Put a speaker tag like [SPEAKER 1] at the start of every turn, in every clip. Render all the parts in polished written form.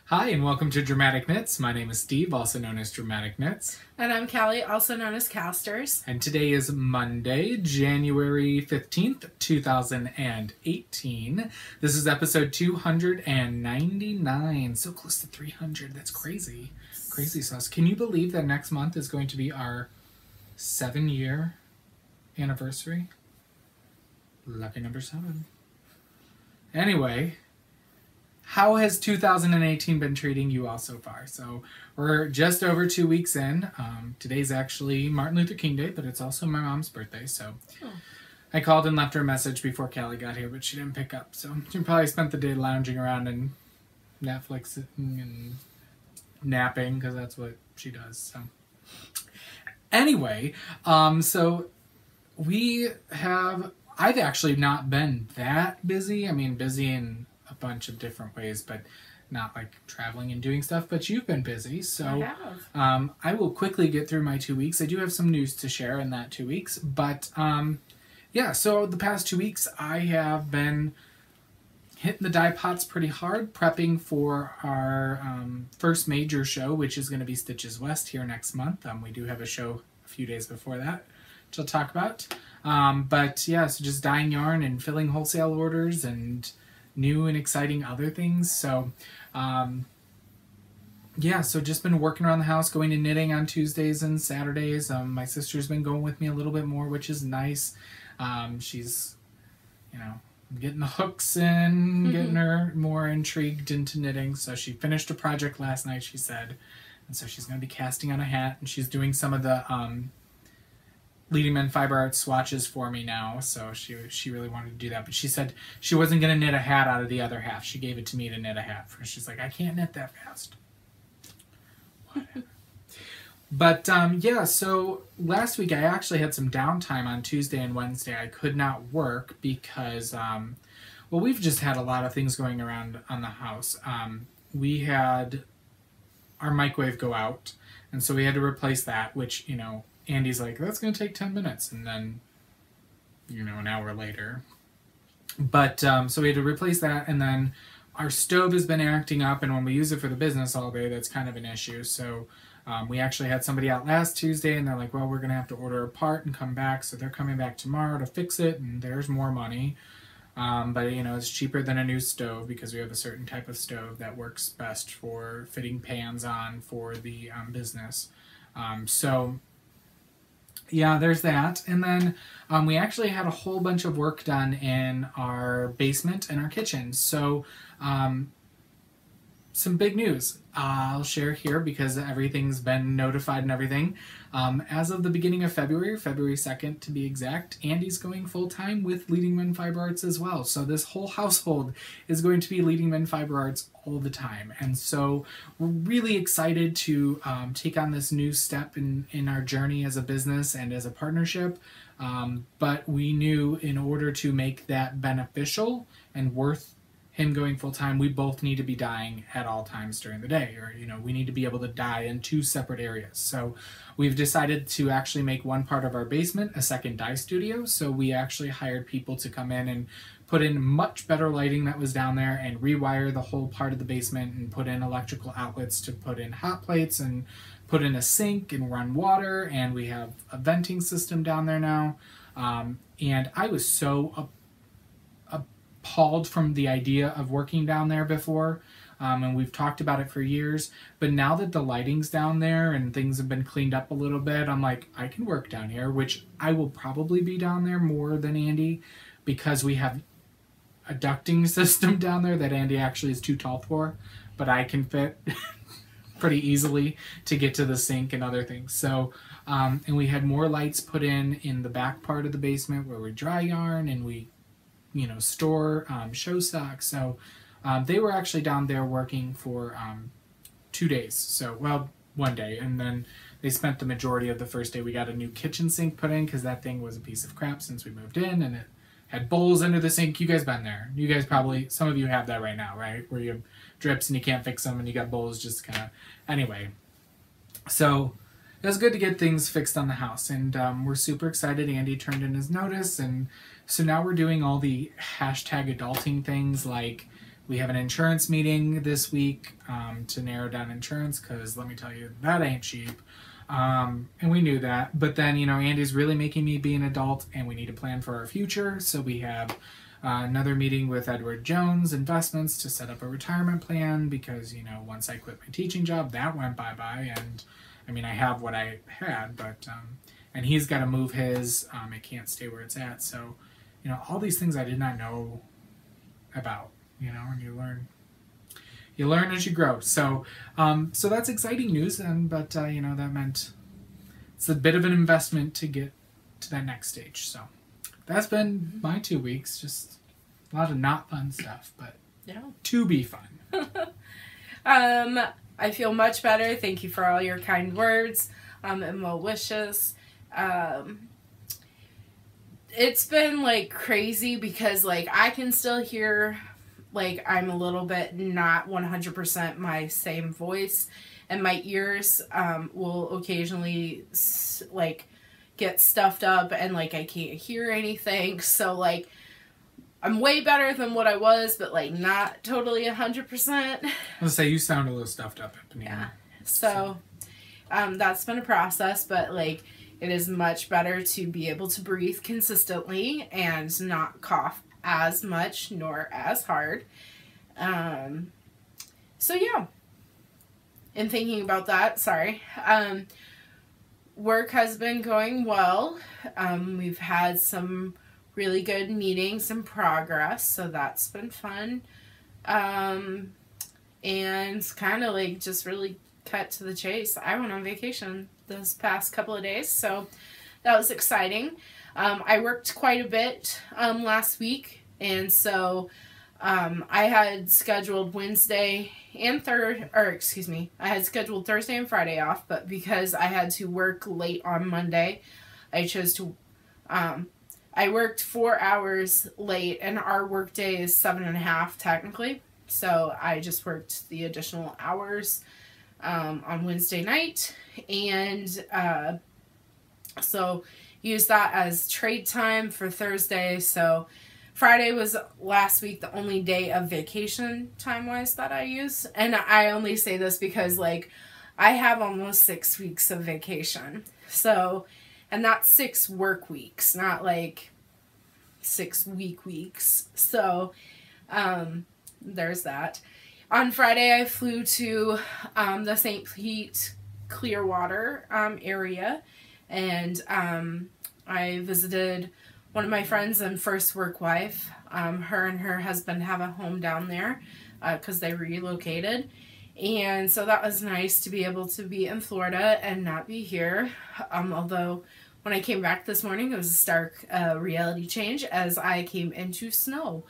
[SPEAKER 1] Hi, and welcome to Dramatic Knits. My name is Steve, also known as Dramatic Knits.
[SPEAKER 2] And I'm Callie, also known as Casters.
[SPEAKER 1] And today is Monday, January 15th, 2018. This is episode 299. So close to 300. That's crazy. Crazy sauce. Can you believe that next month is going to be our 7-year anniversary? Lucky number 7. Anyway, how has 2018 been treating you all so far? So we're just over 2 weeks in. Today's actually Martin Luther King Day, but it's also my mom's birthday. So I called and left her a message before Callie got here, but she didn't pick up. So she probably spent the day lounging around and Netflixing and napping, because that's what she does. So anyway, I've actually not been that busy. I mean, busy in a bunch of different ways, but not like traveling and doing stuff. But you've been busy, so I will quickly get through my 2 weeks. I do have some news to share in that 2 weeks, but yeah, so the past 2 weeks I have been hitting the dye pots pretty hard, prepping for our first major show, which is going to be Stitches West here next month. We do have a show a few days before that, which I'll talk about. But yeah, so just dyeing yarn and filling wholesale orders and new and exciting other things. So yeah, so just been working around the house, going to knitting on Tuesdays and Saturdays. My sister's been going with me a little bit more, which is nice. She's, getting the hooks in, getting her more intrigued into knitting. So she finished a project last night, she said, and so she's going to be casting on a hat, and she's doing some of the Leading Men Fiber Arts swatches for me now, so she really wanted to do that. But she said she wasn't going to knit a hat out of the other half. She gave it to me to knit a hat for. She's like, I can't knit that fast. Whatever. But yeah, so last week I actually had some downtime on Tuesday and Wednesday. I could not work because, well, we've just had a lot of things going around on the house. We had our microwave go out, and so we had to replace that, which, Andy's like, that's going to take 10 minutes, and then, an hour later. But, so we had to replace that, and then our stove has been acting up, and when we use it for the business all day, that's kind of an issue. So we actually had somebody out last Tuesday, and they're like, well, we're going to have to order a part and come back, so they're coming back tomorrow to fix it, and there's more money. But, it's cheaper than a new stove because we have a certain type of stove that works best for fitting pans on for the business. So yeah, there's that. And then we actually had a whole bunch of work done in our basement and our kitchen. So some big news I'll share here because everything's been notified and everything. As of the beginning of February 2nd to be exact, Andy's going full-time with Leading Men Fiber Arts as well. So this whole household is going to be Leading Men Fiber Arts all the time. And so we're really excited to take on this new step in our journey as a business and as a partnership. But we knew in order to make that beneficial and worth him going full-time, we both need to be dyeing at all times during the day, or we need to be able to dye in 2 separate areas. So we've decided to actually make one part of our basement a second dye studio. So we actually hired people to come in and put in much better lighting that was down there and rewire the whole part of the basement and put in electrical outlets to put in hot plates and put in a sink and run water, and we have a venting system down there now. And I was so appalled from the idea of working down there before, and we've talked about it for years, but now that the lighting's down there and things have been cleaned up a little bit, I'm like, I can work down here, which I will probably be down there more than Andy because we have a ducting system down there that Andy actually is too tall for, but I can fit pretty easily to get to the sink and other things. So and we had more lights put in the back part of the basement where we dry yarn and we store show stock. So they were actually down there working for 2 days. So, well, 1 day. And then they spent the majority of the first day. We got a new kitchen sink put in because that thing was a piece of crap since we moved in, and it had bowls under the sink. You guys been there. You guys probably, some of you have that right now, right? Where you have drips and you can't fix them and you got bowls just kind of, anyway. So it was good to get things fixed on the house, and we're super excited. Andy turned in his notice, and so now we're doing all the hashtag adulting things like We have an insurance meeting this week to narrow down insurance, because let me tell you, that ain't cheap. And we knew that. But then, you know, Andy's really making me be an adult, and we need to plan for our future. So we have another meeting with Edward Jones Investments to set up a retirement plan, because, you know, once I quit my teaching job, that went bye-bye. And, I mean, I have what I had, but, and he's got to move his. It can't stay where it's at. So, you know, all these things I did not know about, you know, and you learn as you grow. So, so that's exciting news. But you know, that meant it's a bit of an investment to get to that next stage. So that's been my 2 weeks. Just a lot of not fun stuff, but
[SPEAKER 2] yeah,
[SPEAKER 1] to be fun.
[SPEAKER 2] I feel much better. Thank you for all your kind words, and well wishes. It's been like crazy, because like I can still hear like I'm a little bit not 100% my same voice, and my ears will occasionally like get stuffed up, and like I can't hear anything. So like I'm way better than what I was, but like not totally 100%.
[SPEAKER 1] Let's say you sound a little stuffed up, Panina.
[SPEAKER 2] Yeah. So that's been a process, but like it is much better to be able to breathe consistently and not cough as much nor as hard. So yeah. In thinking about that, sorry. Work has been going well. We've had some really good meetings and progress, so that's been fun. And kind of like just really cut to the chase. I went on vacation this past couple of days, so that was exciting. I worked quite a bit last week, and so I had scheduled Wednesday and I had scheduled Thursday and Friday off, but because I had to work late on Monday, I chose to, I worked 4 hours late, and our work day is 7.5 technically, so I just worked the additional hours on Wednesday night, and so use that as trade time for Thursday. So Friday was last week the only day of vacation time-wise that I use. And I only say this because, like, I have almost 6 weeks of vacation. So, and that's 6 work weeks, not, like, 6 weeks. So, there's that. On Friday, I flew to the St. Pete Clearwater area. And I visited one of my friends and first work wife. Her and her husband have a home down there because they relocated. And so that was nice to be able to be in Florida and not be here. Although when I came back this morning, it was a stark reality change as I came into snow.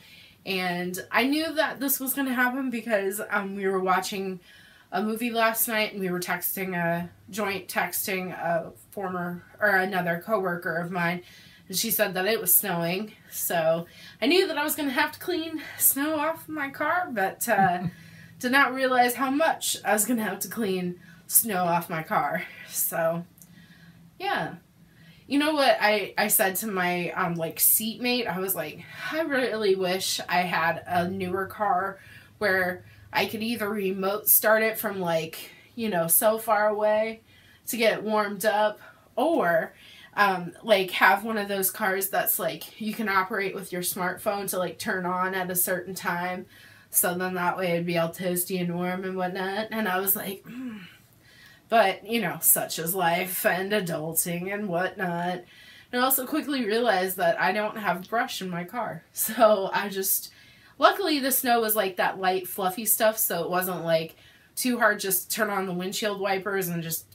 [SPEAKER 2] And I knew that this was going to happen because we were watching a movie last night, and we were texting another coworker of mine, and she said that it was snowing. So I knew that I was going to have to clean snow off my car, but did not realize how much I was going to have to clean snow off my car. So yeah. You know what I said to my like seatmate? I was like, I really wish I had a newer car where I could either remote start it from, like, you know, so far away to get it warmed up, or like have one of those cars that's like you can operate with your smartphone to like turn on at a certain time, so then that way it'd be all toasty and warm and whatnot. And I was like, But, you know, such is life and adulting and whatnot. And I also quickly realized that I don't have brush in my car, so I just... Luckily, the snow was like that light, fluffy stuff, so it wasn't like too hard just to turn on the windshield wipers and just,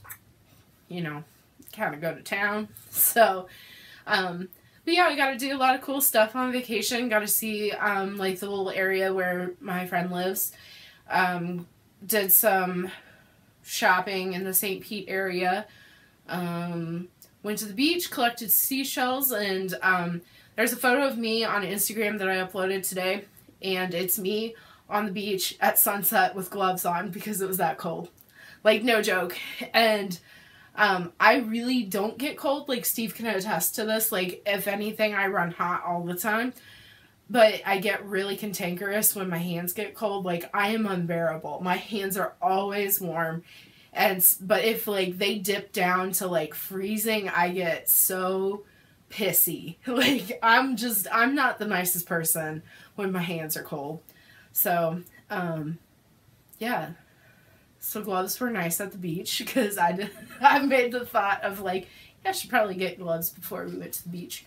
[SPEAKER 2] you know, kind of go to town. So, but yeah, I got to do a lot of cool stuff on vacation. Got to see, like, the little area where my friend lives. Did some shopping in the St. Pete area. Went to the beach, collected seashells, and there's a photo of me on Instagram that I uploaded today. And it's me on the beach at sunset with gloves on because it was that cold. Like, no joke. And I really don't get cold. Like, Steve can attest to this. Like, if anything, I run hot all the time. But I get really cantankerous when my hands get cold. Like, I am unbearable. My hands are always warm. But if, like, they dip down to, like, freezing, I get so pissy. Like, I'm not the nicest person when my hands are cold. So, yeah. So gloves were nice at the beach because I made the thought of, like, I should probably get gloves before we went to the beach.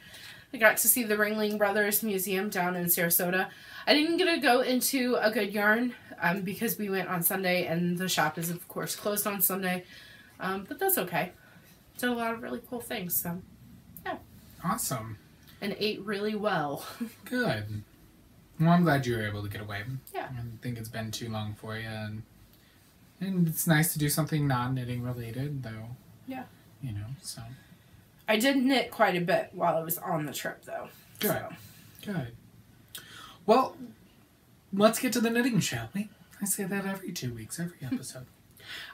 [SPEAKER 2] I got to see the Ringling Brothers Museum down in Sarasota. I didn't get to go into a good yarn because we went on Sunday and the shop is, of course, closed on Sunday. But that's okay. Did a lot of really cool things, so yeah.
[SPEAKER 1] Awesome.
[SPEAKER 2] And ate really well.
[SPEAKER 1] Good. Well, I'm glad you were able to get away.
[SPEAKER 2] Yeah.
[SPEAKER 1] I don't think it's been too long for you. And it's nice to do something non-knitting related, though.
[SPEAKER 2] Yeah.
[SPEAKER 1] You know, so...
[SPEAKER 2] I did knit quite a bit while I was on the trip, though.
[SPEAKER 1] Good.
[SPEAKER 2] So.
[SPEAKER 1] Good. Well, let's get to the knitting, shall we? I say that every 2 weeks, every episode.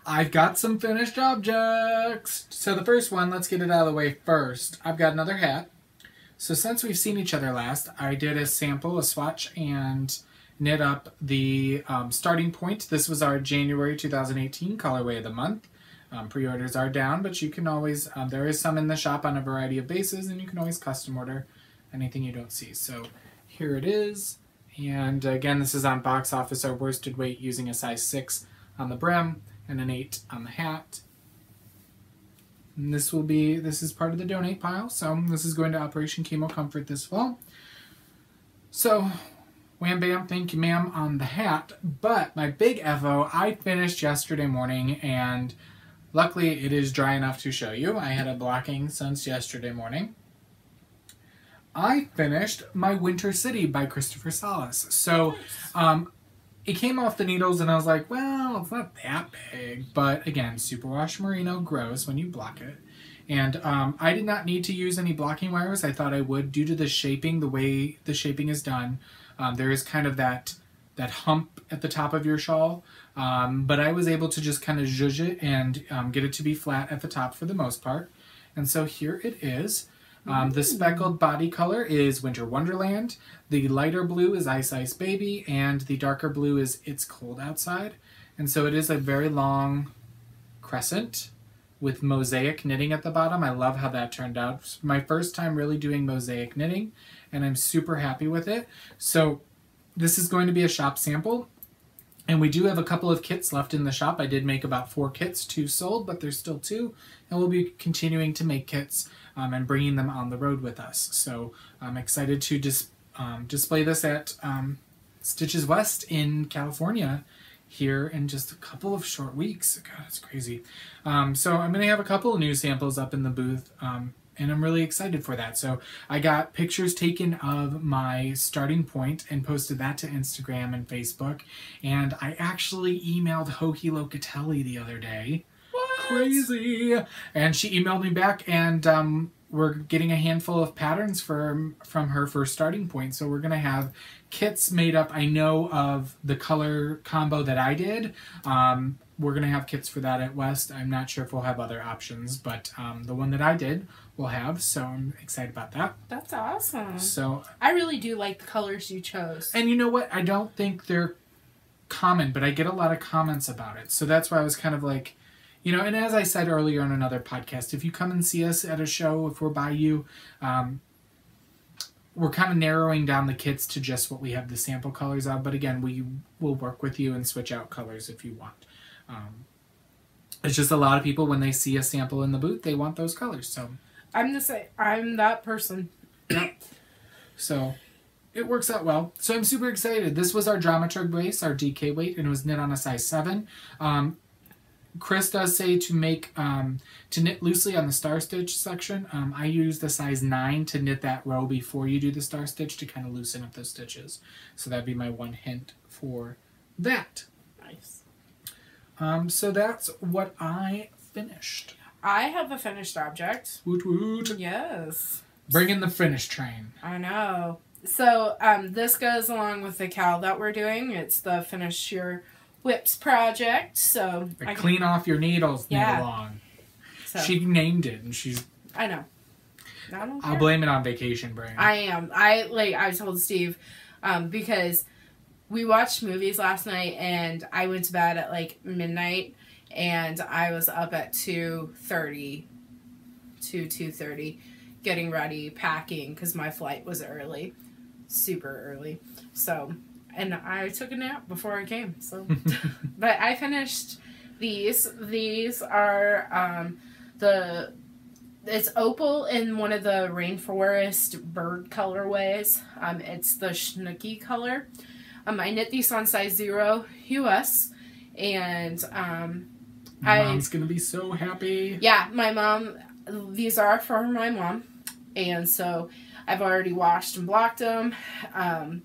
[SPEAKER 1] I've got some finished objects. So the first one, let's get it out of the way first. I've got another hat. So since we've seen each other last, I did a sample, a swatch, and knit up the starting point. This was our January 2018 colorway of the month. Pre-orders are down, but you can always, there is some in the shop on a variety of bases, and you can always custom order anything you don't see. So here it is. And again, this is on Box Office, our worsted weight, using a size 6 on the brim and an 8 on the hat. And this is part of the donate pile, so this is going to Operation Chemo Comfort this fall. So, wham bam, thank you ma'am on the hat. But my big FO, I finished yesterday morning, and luckily it is dry enough to show you. I had a blocking since yesterday morning. I finished my Winter City by Christopher Salas. So, it came off the needles and I was like, well, it's not that big. But again, superwash merino grows when you block it. And I did not need to use any blocking wires. I thought I would due to the shaping, the way the shaping is done. There is kind of that hump at the top of your shawl. But I was able to just kind of zhuzh it and get it to be flat at the top for the most part. And so here it is. The speckled body color is Winter Wonderland. The lighter blue is Ice Ice Baby, and the darker blue is It's Cold Outside. And so it is a very long crescent with mosaic knitting at the bottom. I love how that turned out. It's my first time really doing mosaic knitting, and I'm super happy with it. So this is going to be a shop sample. And we do have a couple of kits left in the shop. I did make about 4 kits, 2 sold, but there's still 2. And we'll be continuing to make kits and bringing them on the road with us. So I'm excited to display this at Stitches West in California here in just a couple of short weeks. God, it's crazy. So I'm going to have a couple of new samples up in the booth. And I'm really excited for that. So I got pictures taken of my starting point and posted that to Instagram and Facebook. And I actually emailed Hohi Locatelli the other day. What? Crazy! And she emailed me back, and we're getting a handful of patterns from her for starting point. So we're going to have kits made up, I know, of the color combo that I did. We're going to have kits for that at West. I'm not sure if we'll have other options, but the one that I did we'll have, so I'm excited about that.
[SPEAKER 2] That's awesome.
[SPEAKER 1] So
[SPEAKER 2] I really do like the colors you chose.
[SPEAKER 1] And you know what? I don't think they're common, but I get a lot of comments about it. So that's why I was kind of like, you know, and as I said earlier on another podcast, if you come and see us at a show, if we're by you, we're kind of narrowing down the kits to just what we have the sample colors of. But again, we will work with you and switch out colors if you want. It's just a lot of people, when they see a sample in the booth, they want those colors. So
[SPEAKER 2] I'm that person.
[SPEAKER 1] Yep. So it works out well. So I'm super excited. This was our Dramaturg base, our DK weight, and it was knit on a size 7. Chris does say to make to knit loosely on the star stitch section. I use the size 9 to knit that row before you do the star stitch to kind of loosen up those stitches. So that'd be my one hint for that.
[SPEAKER 2] Nice.
[SPEAKER 1] So that's what I finished.
[SPEAKER 2] I have a finished object.
[SPEAKER 1] Woot woot.
[SPEAKER 2] Yes.
[SPEAKER 1] Bring in the finish train.
[SPEAKER 2] I know. So this goes along with the cowl that we're doing. It's the Finish Your Whips project. So
[SPEAKER 1] clean off your needles,
[SPEAKER 2] yeah.
[SPEAKER 1] knit along.
[SPEAKER 2] So,
[SPEAKER 1] she named it, and she's...
[SPEAKER 2] I know. I don't care.
[SPEAKER 1] I'll blame it on vacation brain.
[SPEAKER 2] I am. I told Steve, because we watched movies last night and I went to bed at like midnight and I was up at 2:30 getting ready, packing because my flight was early, super early. So, and I took a nap before I came. So, but I finished these. These are it's opal in one of the rainforest bird colorways. It's the Schnooky color. I knit these on size 0 US, and
[SPEAKER 1] my mom's gonna be so happy.
[SPEAKER 2] Yeah, my mom. These are for my mom, and so I've already washed and blocked them. I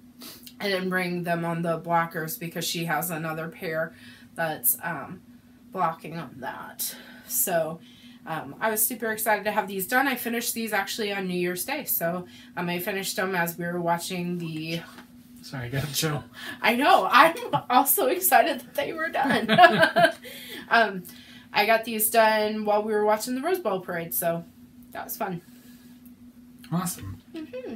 [SPEAKER 2] didn't bring them on the blockers because she has another pair that's blocking on that. So I was super excited to have these done. I finished these actually on New Year's Day, so I finished them as we were watching the.
[SPEAKER 1] Sorry, I got to chill.
[SPEAKER 2] I know. I'm also excited that they were done. I got these done while we were watching the Rose Bowl parade, so that was fun.
[SPEAKER 1] Awesome. Mm-hmm.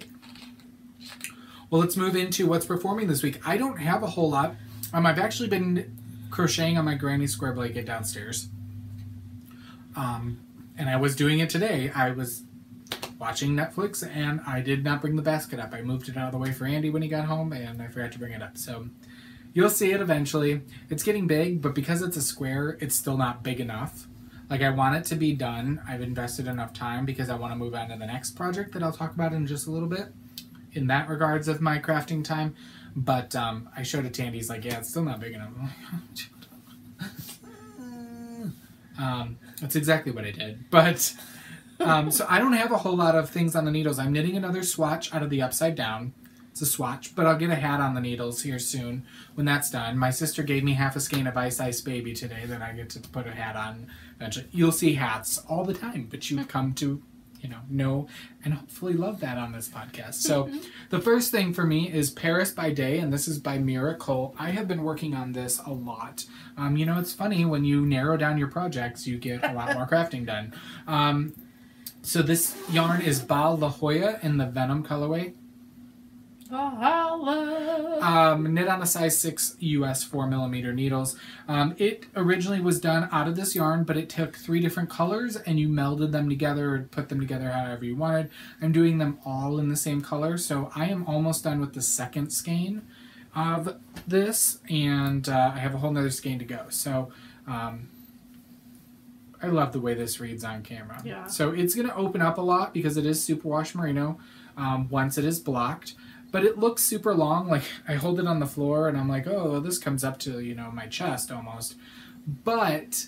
[SPEAKER 1] Well, let's move into what's performing this week. I don't have a whole lot. I've actually been crocheting on my granny square blanket downstairs. And I was doing it today. I was watching Netflix, and I did not bring the basket up. I moved it out of the way for Andy when he got home, and I forgot to bring it up. So you'll see it eventually. It's getting big, but because it's a square, it's still not big enough. Like, I want it to be done. I've invested enough time because I want to move on to the next project that I'll talk about in just a little bit in that regards of my crafting time. But I showed it to Andy. He's like, yeah, it's still not big enough. That's exactly what I did. But so I don't have a whole lot of things on the needles. I'm knitting another swatch out of the upside down. It's a swatch, but I'll get a hat on the needles here soon when that's done. My sister gave me half a skein of Ice Baby today that I get to put a hat on eventually. You'll see hats all the time, but you've come to, know and hopefully love that on this podcast. So the first thing for me is Paris by Day, and this is by Mira Cole. I have been working on this a lot. It's funny when you narrow down your projects, you get a lot more crafting done. So this yarn is Bal La Jolla in the Venom colorway. Knit on a size 6 US 4mm needles. It originally was done out of this yarn, but it took 3 different colors and you melded them together or put them together however you wanted. I'm doing them all in the same color, so I am almost done with the second skein of this, and I have a whole nother skein to go. So I love the way this reads on camera.
[SPEAKER 2] Yeah.
[SPEAKER 1] So it's going to open up a lot because it is superwash merino once it is blocked. But it looks super long. Like, I hold it on the floor and I'm like, oh, this comes up to, my chest almost. But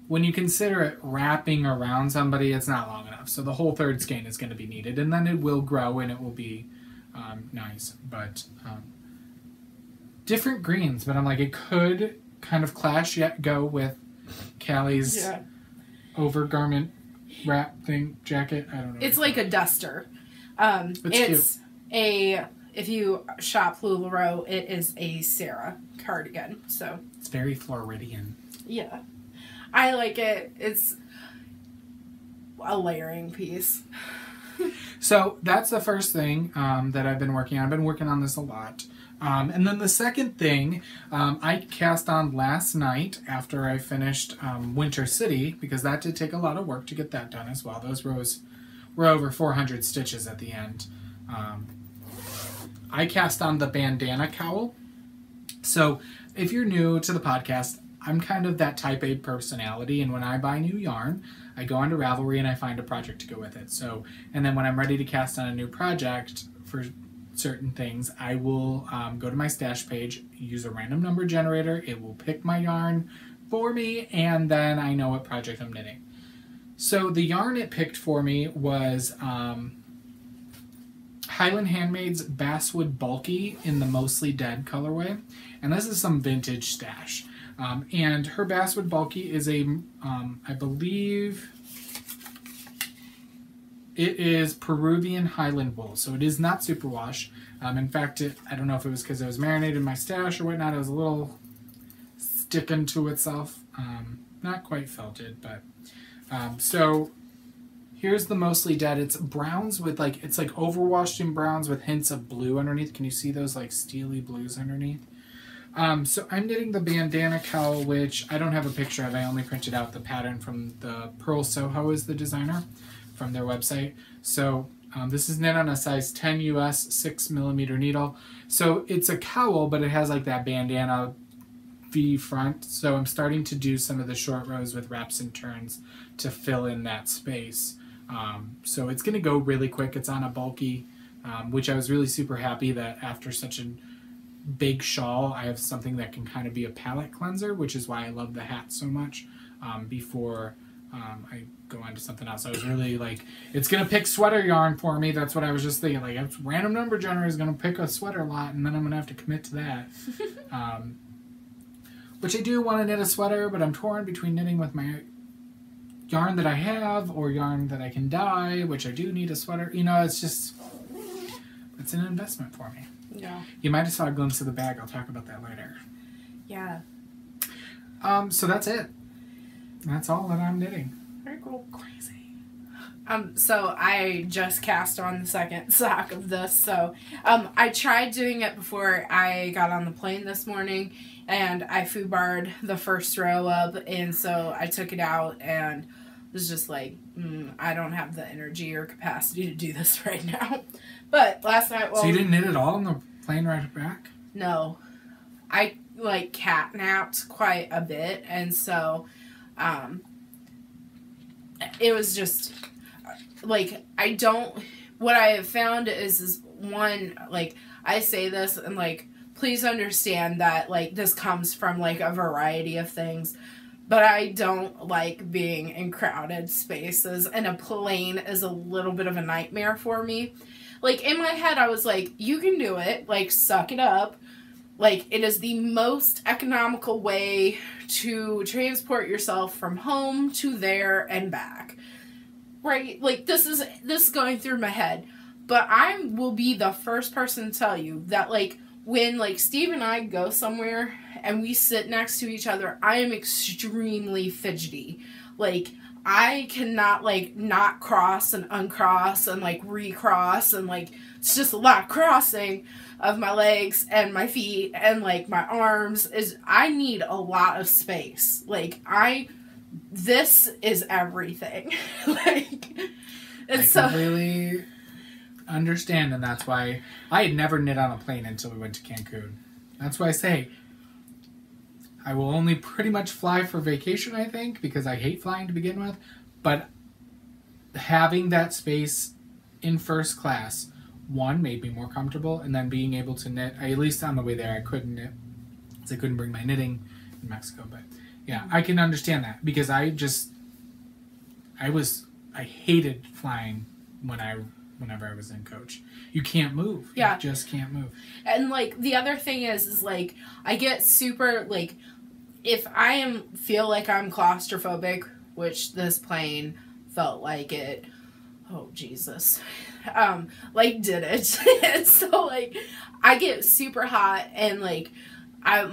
[SPEAKER 1] when you consider it wrapping around somebody, it's not long enough. So the whole third skein is going to be needed. And then it will grow and it will be nice. But different greens. But I'm like, it could kind of clash yet go with Callie's overgarment wrap thing, jacket. I don't know.
[SPEAKER 2] It's like a duster.
[SPEAKER 1] It's cute.
[SPEAKER 2] If you shop LuLaRoe, it is a Sarah cardigan. So
[SPEAKER 1] it's very Floridian.
[SPEAKER 2] Yeah. I like it. It's a layering piece.
[SPEAKER 1] So that's the first thing that I've been working on. I've been working on this a lot. And then the second thing I cast on last night after I finished Winter City, because that did take a lot of work to get that done as well. Those rows were over 400 stitches at the end. I cast on the Bandana Cowl. So if you're new to the podcast, I'm kind of that type A personality, and when I buy new yarn, I go onto Ravelry and I find a project to go with it. So, and then when I'm ready to cast on a new project for certain things, I will go to my stash page, use a random number generator, it will pick my yarn for me, and then I know what project I'm knitting. So the yarn it picked for me was Highland Handmaid's Basswood Bulky in the Mostly Dead colorway, and this is some vintage stash. And her Basswood Bulky is a, I believe it is Peruvian Highland wool, so it is not superwash. In fact, I don't know if it was because it was marinated in my stash or whatnot, it was a little sticking to itself. Not quite felted, but so Here's the mostly dead. It's browns with like, it's like overwashed in browns with hints of blue underneath. Can you see those like steely blues underneath? So I'm knitting the Bandana Cowl, which I don't have a picture of. I only printed out the pattern from the Pearl Soho is the designer from their website. So this is knit on a size 10 US 6mm needle. So it's a cowl, but it has like that bandana V front. So I'm starting to do some of the short rows with wraps and turns to fill in that space. So it's going to go really quick. It's on a bulky, which I was really super happy that after such a big shawl, I have something that can kind of be a palette cleanser, which is why I love the hat so much before I go on to something else. I was really like, it's going to pick sweater yarn for me. That's what I was just thinking. Like, random number generator is going to pick a sweater lot, and then I'm going to have to commit to that. Which I do want to knit a sweater, but I'm torn between knitting with my yarn that I have or yarn that I can dye, which I do need a sweater. You know, it's just, it's an investment for me.
[SPEAKER 2] Yeah.
[SPEAKER 1] You might have saw a glimpse of the bag. I'll talk about that later.
[SPEAKER 2] Yeah.
[SPEAKER 1] So that's it. That's all that I'm knitting.
[SPEAKER 2] Very cool. Crazy. So I just cast on the second sock of this. So I tried doing it before I got on the plane this morning, and I foobarred the first row up, and so I took it out and was just like, I don't have the energy or capacity to do this right now. But last night, well,
[SPEAKER 1] so you didn't knit at all on the plane ride back?
[SPEAKER 2] No, I like catnapped quite a bit, and so it was just like, I don't, what I have found is one, like, I say this and like, please understand that like this comes from like a variety of things, but I don't like being in crowded spaces, and a plane is a little bit of a nightmare for me. Like, in my head, I was like, you can do it. Like, suck it up. Like, it is the most economical way to transport yourself from home to there and back. Right? Like, this is going through my head. But I will be the first person to tell you that, like, when, like, Steve and I go somewhere and we sit next to each other, I am extremely fidgety. Like, I cannot, like, not cross and uncross and, like, recross, and, like, it's just a lot of crossing of my legs and my feet and, like, my arms. I need a lot of space. Like, this is everything. Like,
[SPEAKER 1] I completely understand, and that's why I had never knit on a plane until we went to Cancun. That's why I say, I will only pretty much fly for vacation, I think, because I hate flying to begin with. But having that space in first class, one, made me more comfortable, and then being able to knit, at least on the way there, I couldn't knit, because I couldn't bring my knitting in Mexico. But yeah, I can understand that, because I hated flying whenever I was in coach. You can't move.
[SPEAKER 2] Yeah.
[SPEAKER 1] You just can't move.
[SPEAKER 2] And, like, the other thing is like, I get super, like, if I feel like I'm claustrophobic, which this plane felt like it, oh, Jesus, like, did it. And so, like, I get super hot, and, like,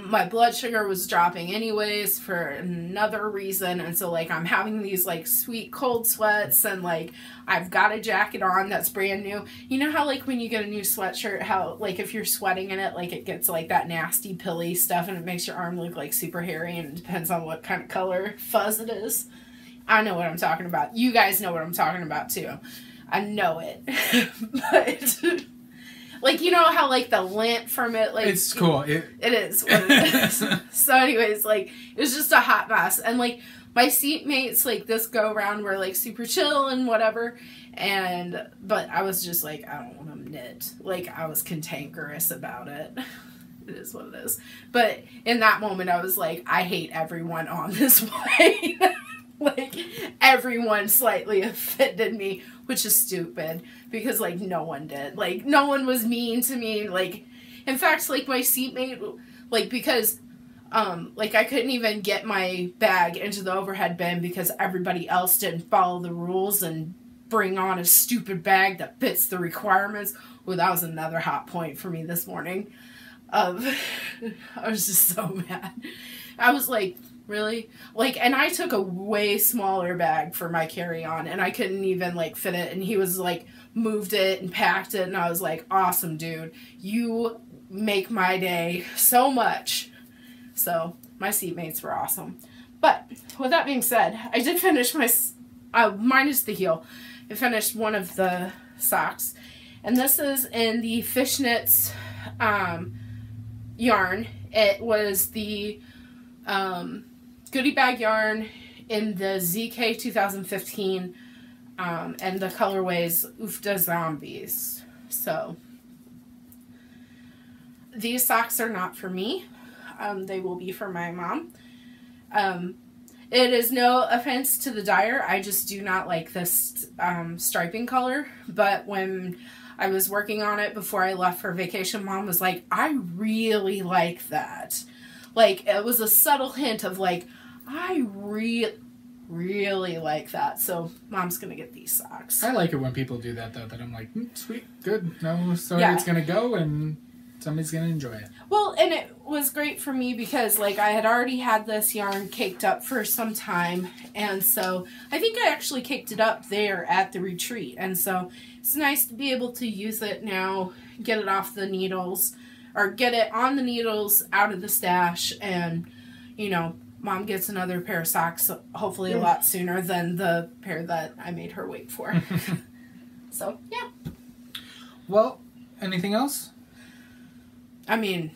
[SPEAKER 2] my blood sugar was dropping anyways for another reason, and so, like, I'm having these, like, sweet cold sweats, and, like, I've got a jacket on that's brand new. You know how, like, when you get a new sweatshirt, how, like, if you're sweating in it, like, it gets, like, that nasty pilly stuff, and it makes your arm look, like, super hairy, and it depends on what kind of color fuzz it is. I know what I'm talking about. You guys know what I'm talking about, too. I know it. But like, you know how, like, the lint from it, like...
[SPEAKER 1] It's cool. It
[SPEAKER 2] is what it is. So anyways, like, it was just a hot mess. And, like, my seatmates, like, this go-around were, like, super chill and whatever. But I was just like, I don't want to knit. Like, I was cantankerous about it. It is what it is. But in that moment, I was like, I hate everyone on this plane. Like, everyone slightly offended me, which is stupid, because, like, no one did. Like, no one was mean to me. Like, in fact, like, my seatmate, like, because, like, I couldn't even get my bag into the overhead bin because everybody else didn't follow the rules and bring on a stupid bag that fits the requirements. Well, that was another hot point for me this morning. I was just so mad. I was like, Really? Like, and I took a way smaller bag for my carry-on, and I couldn't even, like, fit it, and he was, like, moved it and packed it, and I was like, awesome, dude. You make my day so much. So, my seatmates were awesome. But, with that being said, I did finish my, minus the heel, I finished one of the socks, and this is in the Fishnets yarn. It was the goodie bag yarn in the ZK 2015, and the colorways Oofda Zombies. So, these socks are not for me. They will be for my mom. It is no offense to the dyer. I just do not like this striping color. But when I was working on it before I left for vacation, Mom was like, I really like that. Like, it was a subtle hint of like, I really like that. So, Mom's going to get these socks.
[SPEAKER 1] I like it when people do that, though, that I'm like, sweet, good. No, sorry, it's going to go, and somebody's going to enjoy it.
[SPEAKER 2] Well, and it was great for me because, like, I had already had this yarn caked up for some time. And so, I think I actually caked it up there at the retreat. And so, it's nice to be able to use it now, get it off the needles, or get it on the needles, out of the stash, and, you know, Mom gets another pair of socks, hopefully a lot sooner than the pair that I made her wait for. So, yeah.
[SPEAKER 1] Well, anything else?
[SPEAKER 2] I mean,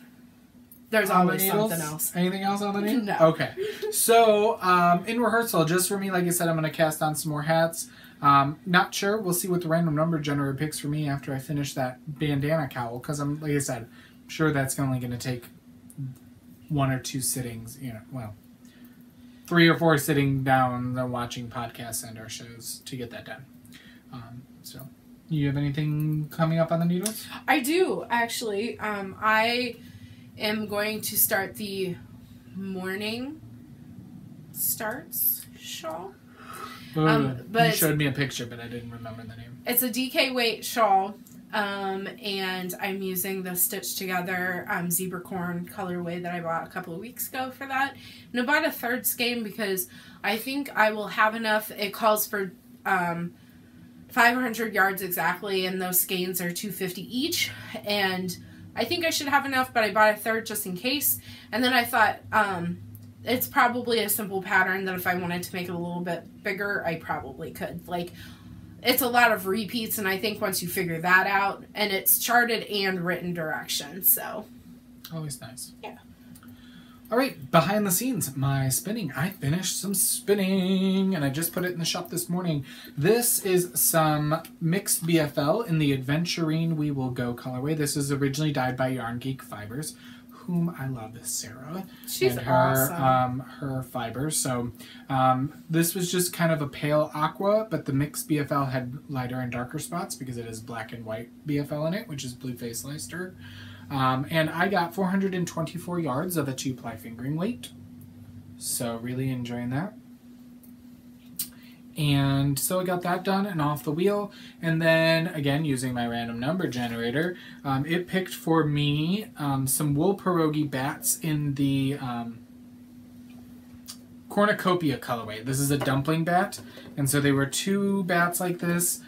[SPEAKER 2] there's always something else.
[SPEAKER 1] Anything else on the needle?
[SPEAKER 2] No.
[SPEAKER 1] Okay. So, in rehearsal, just for me, like I said, I'm going to cast on some more hats. Not sure. We'll see what the random number generator picks for me after I finish that bandana cowl, because I'm, like I said, I'm sure that's only going to take 1 or 2 sittings, you know, well, 3 or 4 sitting down and watching podcasts and our shows to get that done. So, you have anything coming up on the needles?
[SPEAKER 2] I do, actually. I am going to start the Morning Starts shawl.
[SPEAKER 1] But you showed me a picture, but I didn't remember the name.
[SPEAKER 2] It's a DK weight shawl, and I'm using the Stitch Together zebra corn colorway that I bought a couple of weeks ago for that. And I bought a third skein because I think I will have enough. It calls for 500 yards exactly, and those skeins are $250 each. And I think I should have enough, but I bought a third just in case. And then I thought, it's probably a simple pattern that if I wanted to make it a little bit bigger, I probably could. Like, it's a lot of repeats, and I think once you figure that out, and it's charted and written directions, so.
[SPEAKER 1] Always nice.
[SPEAKER 2] Yeah.
[SPEAKER 1] All right, behind the scenes, my spinning. I finished some spinning, and I just put it in the shop this morning. This is some mixed BFL in the Adventurine We Will Go colorway. This is originally dyed by Yarn Geek Fibers, whom I love, is Sarah.
[SPEAKER 2] She's
[SPEAKER 1] and her,
[SPEAKER 2] awesome.
[SPEAKER 1] Her fibers. So this was just kind of a pale aqua, but the mixed BFL had lighter and darker spots because it is black and white BFL in it, which is blue face Leicester. And I got 424 yards of a 2-ply fingering weight. So really enjoying that. And so I got that done and off the wheel. And then, again, using my random number generator, it picked for me some wool pierogi bats in the cornucopia colorway. This is a dumpling bat. And so they were 2 bats like this,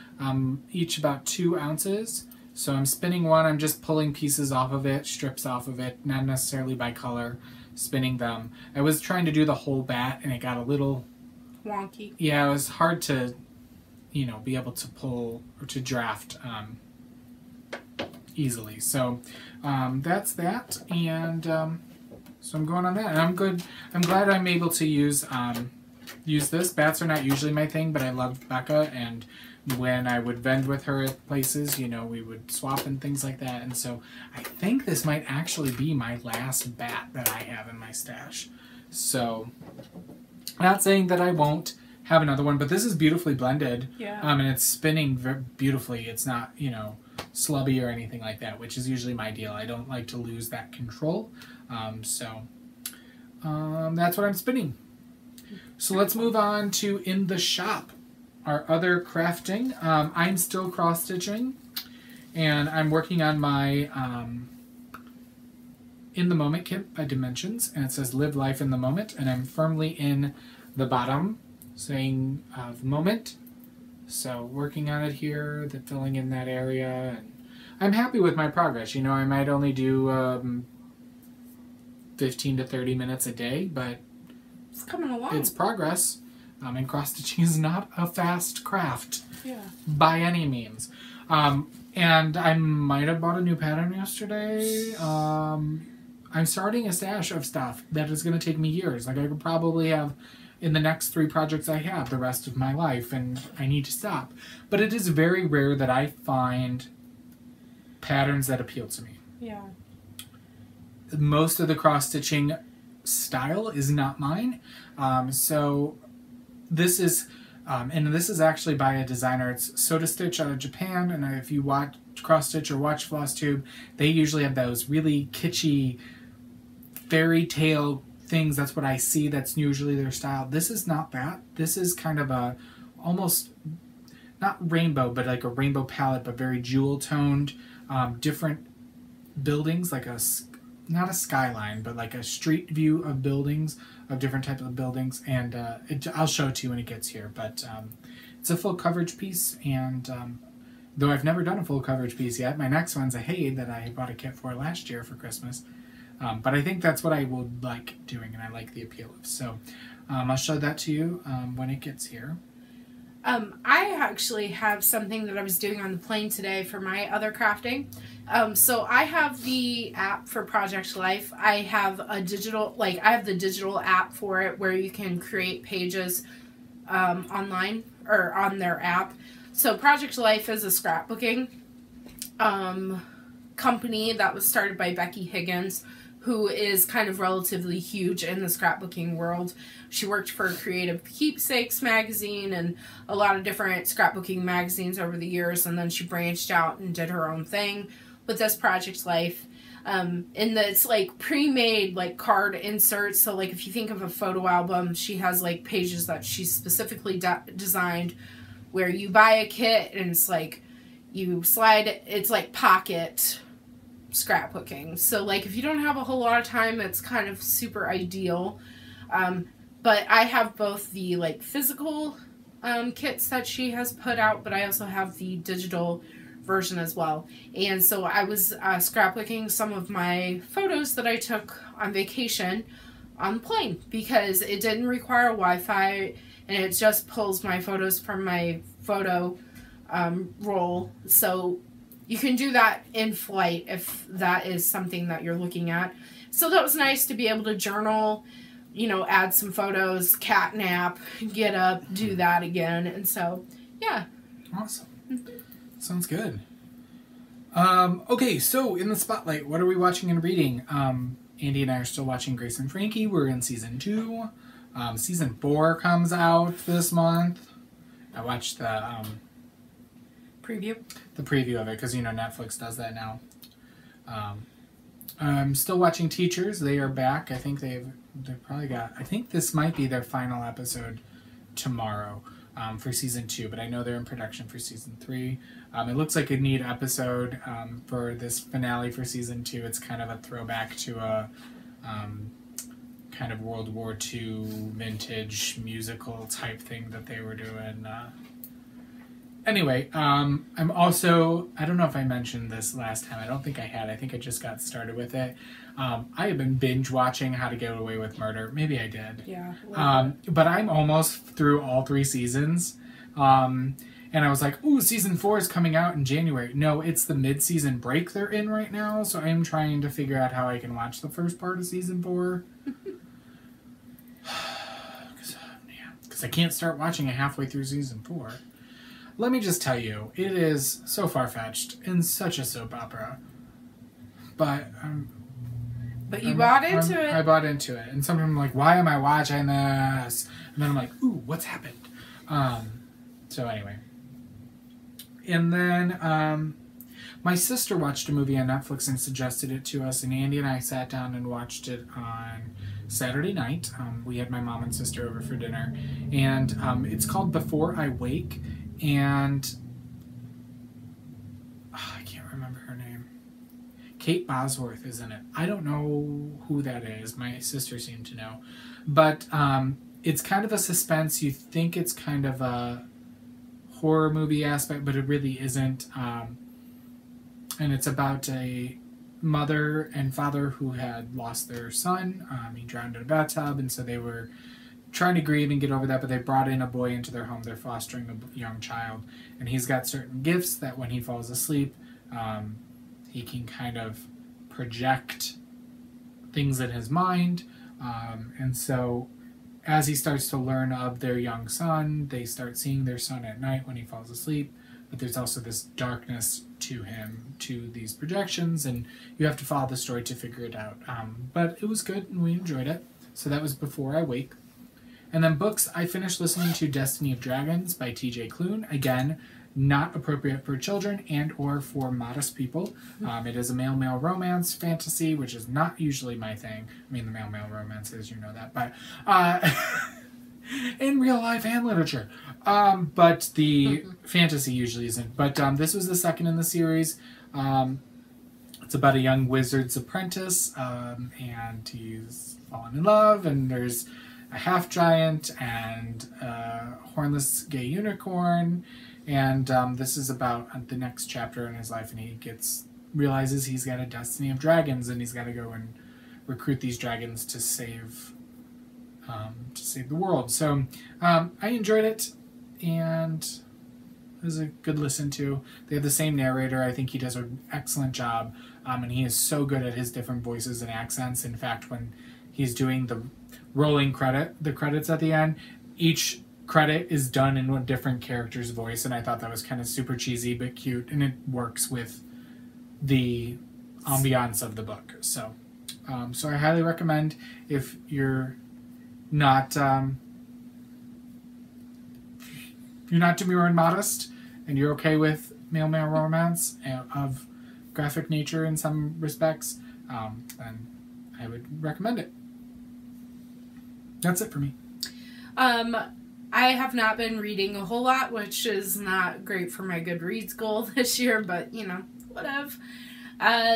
[SPEAKER 1] each about 2 ounces. So I'm spinning one, I'm just pulling pieces off of it, strips off of it, not necessarily by color, spinning them. I was trying to do the whole bat, and it got a little
[SPEAKER 2] Wonky.
[SPEAKER 1] Yeah, it was hard to, you know, be able to pull or to draft easily. So that's that, and so I'm going on that, and I'm good. I'm glad I'm able to use this. Bats are not usually my thing, but I loved Becca, and when I would vend with her at places, you know, we would swap and things like that. And so I think this might actually be my last bat that I have in my stash. So, not saying that I won't have another one, but this is beautifully blended.
[SPEAKER 2] Yeah.
[SPEAKER 1] And it's spinning beautifully. It's not, you know, slubby or anything like that, which is usually my deal. I don't like to lose that control. So that's what I'm spinning. So let's move on to in the shop. Our other crafting. I'm still cross-stitching, and I'm working on my In the Moment kit by Dimensions, and it says Live Life in the Moment, and I'm firmly in the bottom, saying the moment. So working on it here, filling in that area, and I'm happy with my progress. You know, I might only do 15 to 30 minutes a day, but
[SPEAKER 2] it's coming along.
[SPEAKER 1] It's progress. And cross-stitching is not a fast craft.
[SPEAKER 2] Yeah.
[SPEAKER 1] By any means. And I might have bought a new pattern yesterday. I'm starting a stash of stuff that is going to take me years. Like, I could probably have, in the next 3 projects I have, the rest of my life, and I need to stop. But it is very rare that I find patterns that appeal to me.
[SPEAKER 2] Yeah.
[SPEAKER 1] Most of the cross-stitching style is not mine. So this is... and this is actually by a designer. It's Soda Stitch out of Japan, and if you watch Cross Stitch or watch Floss Tube, they usually have those really kitschy fairy tale things. That's what I see. That's usually their style. This is not that. This is kind of a almost not rainbow, but like a rainbow palette, but very jewel toned, different buildings, like not a skyline, but like a street view of buildings, of different types of buildings, and I'll show it to you when it gets here, but it's a full coverage piece, and though I've never done a full coverage piece yet, my next one's a Haid that I bought a kit for last year for Christmas, but I think that's what I would like doing, and I like the appeal of, so I'll show that to you when it gets here.
[SPEAKER 2] I actually have something that I was doing on the plane today for my other crafting. So I have the app for Project Life. I have a digital, I have the digital app for it where you can create pages online or on their app. So Project Life is a scrapbooking company that was started by Becky Higgins, who is kind of relatively huge in the scrapbooking world. She worked for Creative Keepsakes magazine and a lot of different scrapbooking magazines over the years, and then she branched out and did her own thing with this Project Life. It's like pre-made like card inserts, so like if you think of a photo album, she has like pages that she specifically designed where you buy a kit and it's like you slide it, it's like pocket scrapbooking. So like if you don't have a whole lot of time, it's kind of super ideal. But I have both the like physical kits that she has put out, but I also have the digital version as well. And so I was scrapbooking some of my photos that I took on vacation on the plane because it didn't require Wi-Fi, and it just pulls my photos from my photo roll. So you can do that in flight if that is something that you're looking at. So that was nice to be able to journal, you know, add some photos, cat nap, get up, do that again. And so, yeah.
[SPEAKER 1] Awesome. Sounds good. Okay, so in the spotlight, what are we watching and reading? Andy and I are still watching Grace and Frankie. We're in season 2. Season 4 comes out this month. I watched the
[SPEAKER 2] preview
[SPEAKER 1] of it because, you know, Netflix does that now. I'm still watching Teachers. They are back. I think they've probably got, I think this might be their final episode tomorrow for season 2, but I know they're in production for season 3. It looks like a neat episode for this finale for season 2. It's kind of a throwback to a kind of World War II vintage musical type thing that they were doing. Anyway, I'm also, I don't know if I mentioned this last time. I don't think I had. I think I just got started with it. I have been binge watching How to Get Away with Murder. Maybe I did.
[SPEAKER 2] Yeah.
[SPEAKER 1] But I'm almost through all 3 seasons. And I was like, ooh, season 4 is coming out in January. No, it's the mid-season break they're in right now. So I'm trying to figure out how I can watch the first part of season 4. Because I can't start watching it halfway through season 4. Let me just tell you, it is so far-fetched and such a soap opera. But
[SPEAKER 2] you bought into it.
[SPEAKER 1] I bought into it. And sometimes I'm like, why am I watching this? And then I'm like, ooh, what's happened? So anyway. And then my sister watched a movie on Netflix and suggested it to us. And Andy and I sat down and watched it on Saturday night. We had my mom and sister over for dinner. And it's called Before I Wake. And I can't remember her name. Kate Bosworth is in it. I don't know who that is. My sister seemed to know. But it's kind of a suspense. You think it's kind of a horror movie aspect, but it really isn't. And it's about a mother and father who had lost their son. He drowned in a bathtub, and so they were trying to grieve and get over that, but they brought in a boy into their home. They're fostering a young child, and he's got certain gifts that when he falls asleep, he can kind of project things in his mind. And so as he starts to learn of their young son, they start seeing their son at night when he falls asleep. But there's also this darkness to him, to these projections, and you have to follow the story to figure it out. But it was good, and we enjoyed it. So that was Before I Wake. And then books, I finished listening to Destiny of Dragons by T.J. Klune. Again, not appropriate for children and or for modest people. It is a male-male romance fantasy, which is not usually my thing. I mean, the male-male romances, you know that. But in real life and literature. But the fantasy usually isn't. But this was the second in the series. It's about a young wizard's apprentice, and he's fallen in love, and there's a half-giant and a hornless gay unicorn. And this is about the next chapter in his life, and he realizes he's got a destiny of dragons, and he's got to go and recruit these dragons to save the world. So I enjoyed it, and it was a good listen to. They have the same narrator. I think he does an excellent job, and he is so good at his different voices and accents. In fact, when he's doing the rolling the credits at the end, each credit is done in a different character's voice, and I thought that was kind of super cheesy but cute, and it works with the ambiance of the book. So I highly recommend, if you're not demure and modest, and you're okay with male-male romance of graphic nature in some respects, then I would recommend it. That's it for me.
[SPEAKER 2] I have not been reading a whole lot, which is not great for my Goodreads goal this year, but, you know, whatever.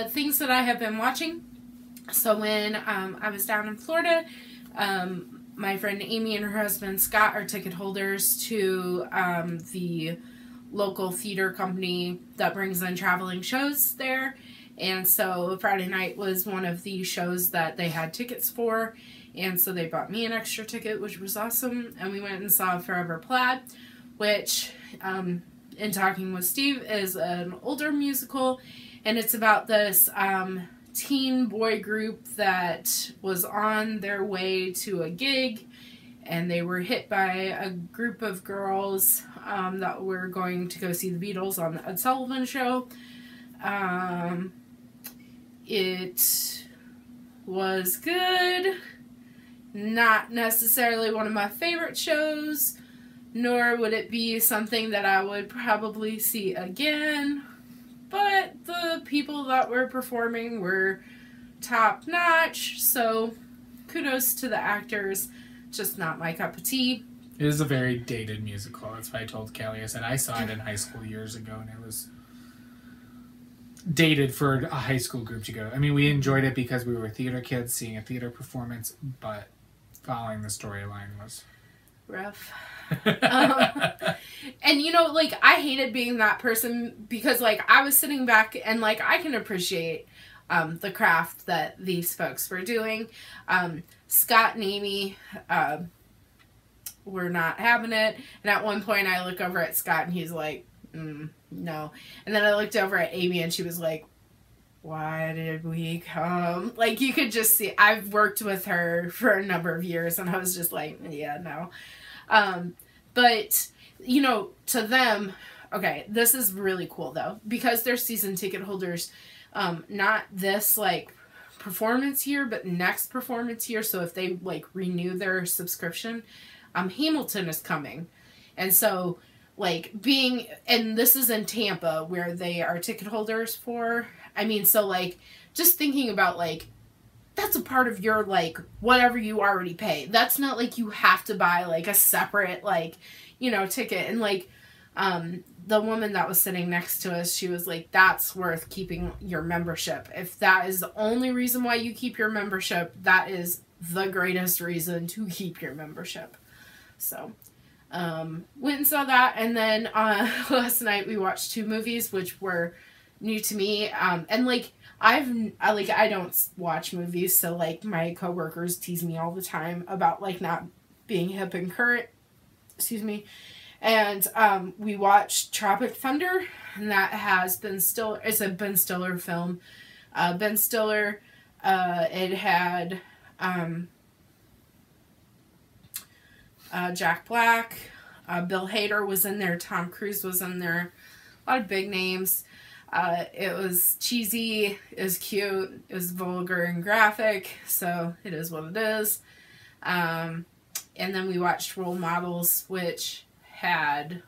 [SPEAKER 2] Things that I have been watching. So when I was down in Florida, my friend Amy and her husband Scott are ticket holders to the local theater company that brings in traveling shows there. And so Friday night was one of the shows that they had tickets for. And so they bought me an extra ticket, which was awesome. And we went and saw Forever Plaid, which, in talking with Steve, is an older musical. And it's about this teen boy group that was on their way to a gig. And they were hit by a group of girls that were going to go see the Beatles on the Ed Sullivan Show. It was good. Not necessarily one of my favorite shows, nor would it be something that I would probably see again. But the people that were performing were top notch, so kudos to the actors. Just not my cup of tea.
[SPEAKER 1] It is a very dated musical. That's why I told Callie. I said I saw it in high school years ago, and it was dated for a high school group to go. I mean, we enjoyed it because we were theater kids seeing a theater performance, but following the storyline was
[SPEAKER 2] rough. And you know, like, I hated being that person because, like, I was sitting back and, like, I can appreciate the craft that these folks were doing. Scott and Amy were not having it, and at one point I look over at Scott and he's like, no. And then I looked over at Amy and she was like, why did we come? Like, you could just see, I've worked with her for a number of years, and I was just like, yeah, no. But, you know, to them, okay, this is really cool, though, because they're season ticket holders, not this, like, performance year, but next performance year. So if they, like, renew their subscription, Hamilton is coming. And so, like, and this is in Tampa, where they are ticket holders for, I mean, so, like, just thinking about, like, that's a part of your, like, whatever you already pay. That's not like you have to buy, like, a separate, like, you know, ticket. And, like, the woman that was sitting next to us, she was like, that's worth keeping your membership. If that is the only reason why you keep your membership, that is the greatest reason to keep your membership. So, went and saw that. And then last night we watched 2 movies, which were new to me. And like, I don't watch movies, so like my coworkers tease me all the time about like not being hip and current. Excuse me. And we watched Tropic Thunder, and that has Ben Stiller. It's a Ben Stiller film. Ben Stiller. It had Jack Black. Bill Hader was in there. Tom Cruise was in there. A lot of big names. It was cheesy. It was cute. It was vulgar and graphic. So it is what it is. And then we watched Role Models, which had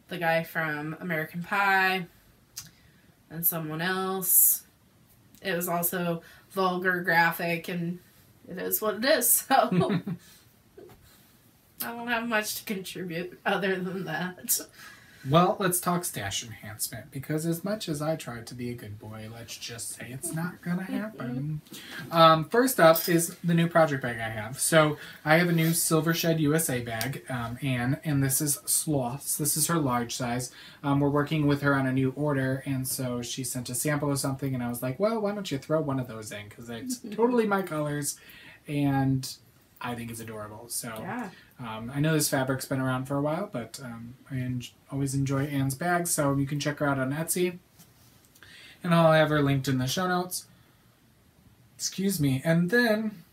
[SPEAKER 2] the guy from American Pie and someone else. It was also vulgar, graphic, and it is what it is. So I don't have much to contribute other than that.
[SPEAKER 1] Well, let's talk stash enhancement, because as much as I tried to be a good boy, let's just say it's not gonna happen. First up is the new project bag I have. So I have a new Silver Shed USA bag, Anne, and this is Sloths. This is her large size. We're working with her on a new order, and so she sent a sample of something, and I was like, well, why don't you throw one of those in, because it's totally my colors, and I think it's adorable. So
[SPEAKER 2] Yeah.
[SPEAKER 1] I know this fabric's been around for a while, but I always enjoy Anne's bags, so you can check her out on Etsy. And I'll have her linked in the show notes. Excuse me. And then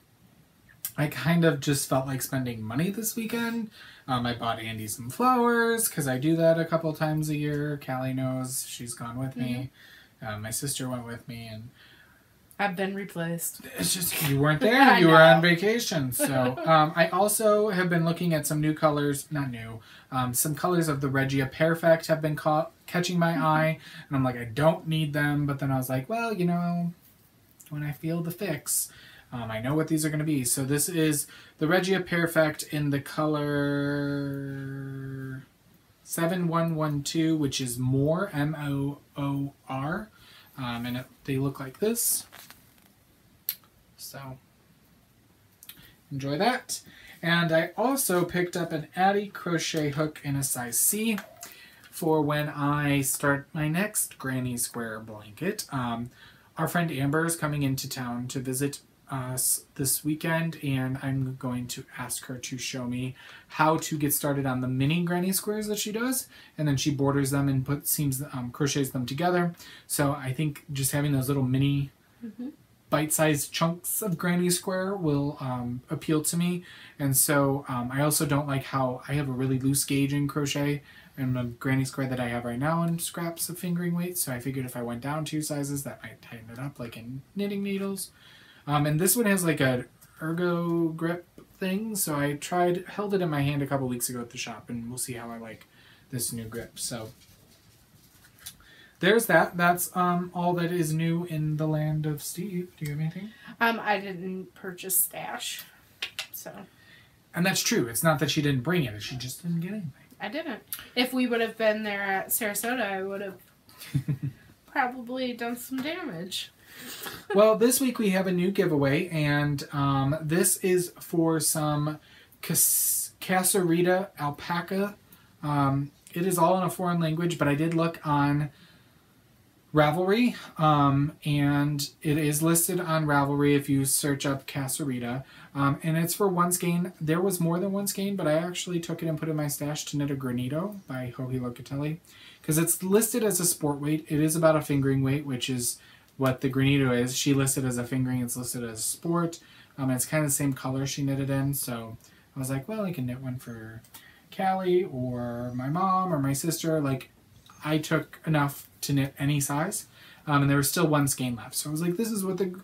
[SPEAKER 1] I kind of just felt like spending money this weekend. I bought Andy some flowers, because I do that a couple times a year. Callie knows. She's gone with me. My sister went with me, and
[SPEAKER 2] I've been replaced.
[SPEAKER 1] it's just, you weren't there. You were on vacation. So I also have been looking at some new colors. Not new. Some colors of the Regia Perfect have been catching my eye. And I'm like, I don't need them. But then I was like, well, you know, when I feel the fix, I know what these are going to be. So this is the Regia Perfect in the color 7112, which is Moor, M-O-O-R. And they look like this. So, enjoy that. And I also picked up an Addy crochet hook in a size C for when I start my next Granny Square blanket. Our friend Amber is coming into town to visit us this weekend, and I'm going to ask her to show me how to get started on the mini granny squares that she does, and then she borders them and crochets them together. So I think just having those little mini bite-sized chunks of granny square will appeal to me. And so I also don't like how I have a really loose gauge in crochet, and the granny square that I have right now in scraps of fingering weight, so I figured if I went down 2 sizes that might tighten it up, like in knitting needles. And this one has like a ergo grip thing, so I held it in my hand a couple weeks ago at the shop, and we'll see how I like this new grip. So there's that. That's all that is new in the land of Steve. Do you have anything?
[SPEAKER 2] I didn't purchase stash, so.
[SPEAKER 1] And that's true. It's not that she didn't bring it; she just didn't get anything.
[SPEAKER 2] I didn't. If we would have been there at Sarasota, I would have probably done some damage.
[SPEAKER 1] Well, this week we have a new giveaway, and this is for some Casarita alpaca. It is all in a foreign language, but I did look on Ravelry, and it is listed on Ravelry if you search up Casarita, and it's for 1 skein. There was more than 1 skein, but I actually took it and put it in my stash to knit a granito by Joji Locatelli, because it's listed as a sport weight. It is about a fingering weight, which is what the granito is. She listed as a fingering, it's listed as sport. It's kind of the same color she knitted in, so I was like, well, I can knit one for Callie or my mom or my sister. Like, I took enough to knit any size, and there was still 1 skein left. So I was like, this is what the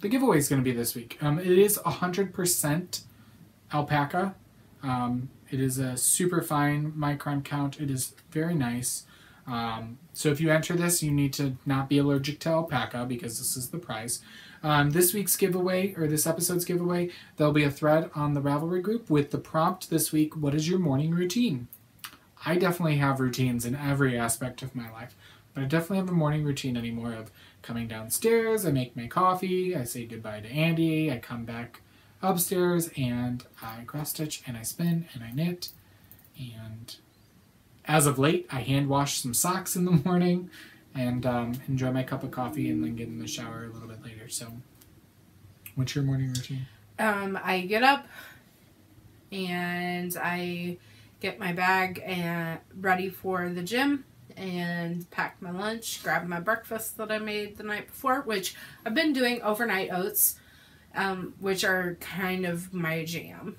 [SPEAKER 1] giveaway is going to be this week. It is 100% alpaca. It is a super fine micron count. It is very nice. So if you enter this, you need to not be allergic to alpaca, because this is the prize. This week's giveaway, or this episode's giveaway, there'll be a thread on the Ravelry group with the prompt this week: what is your morning routine? I definitely have routines in every aspect of my life. But I definitely have a morning routine anymore of coming downstairs, I make my coffee, I say goodbye to Andy, I come back upstairs and I cross stitch and I spin and I knit. And as of late, I hand wash some socks in the morning and enjoy my cup of coffee and then get in the shower a little bit later. So, what's your morning routine?
[SPEAKER 2] I get up and I get my bag and ready for the gym and pack my lunch, grab my breakfast that I made the night before, which I've been doing overnight oats, which are kind of my jam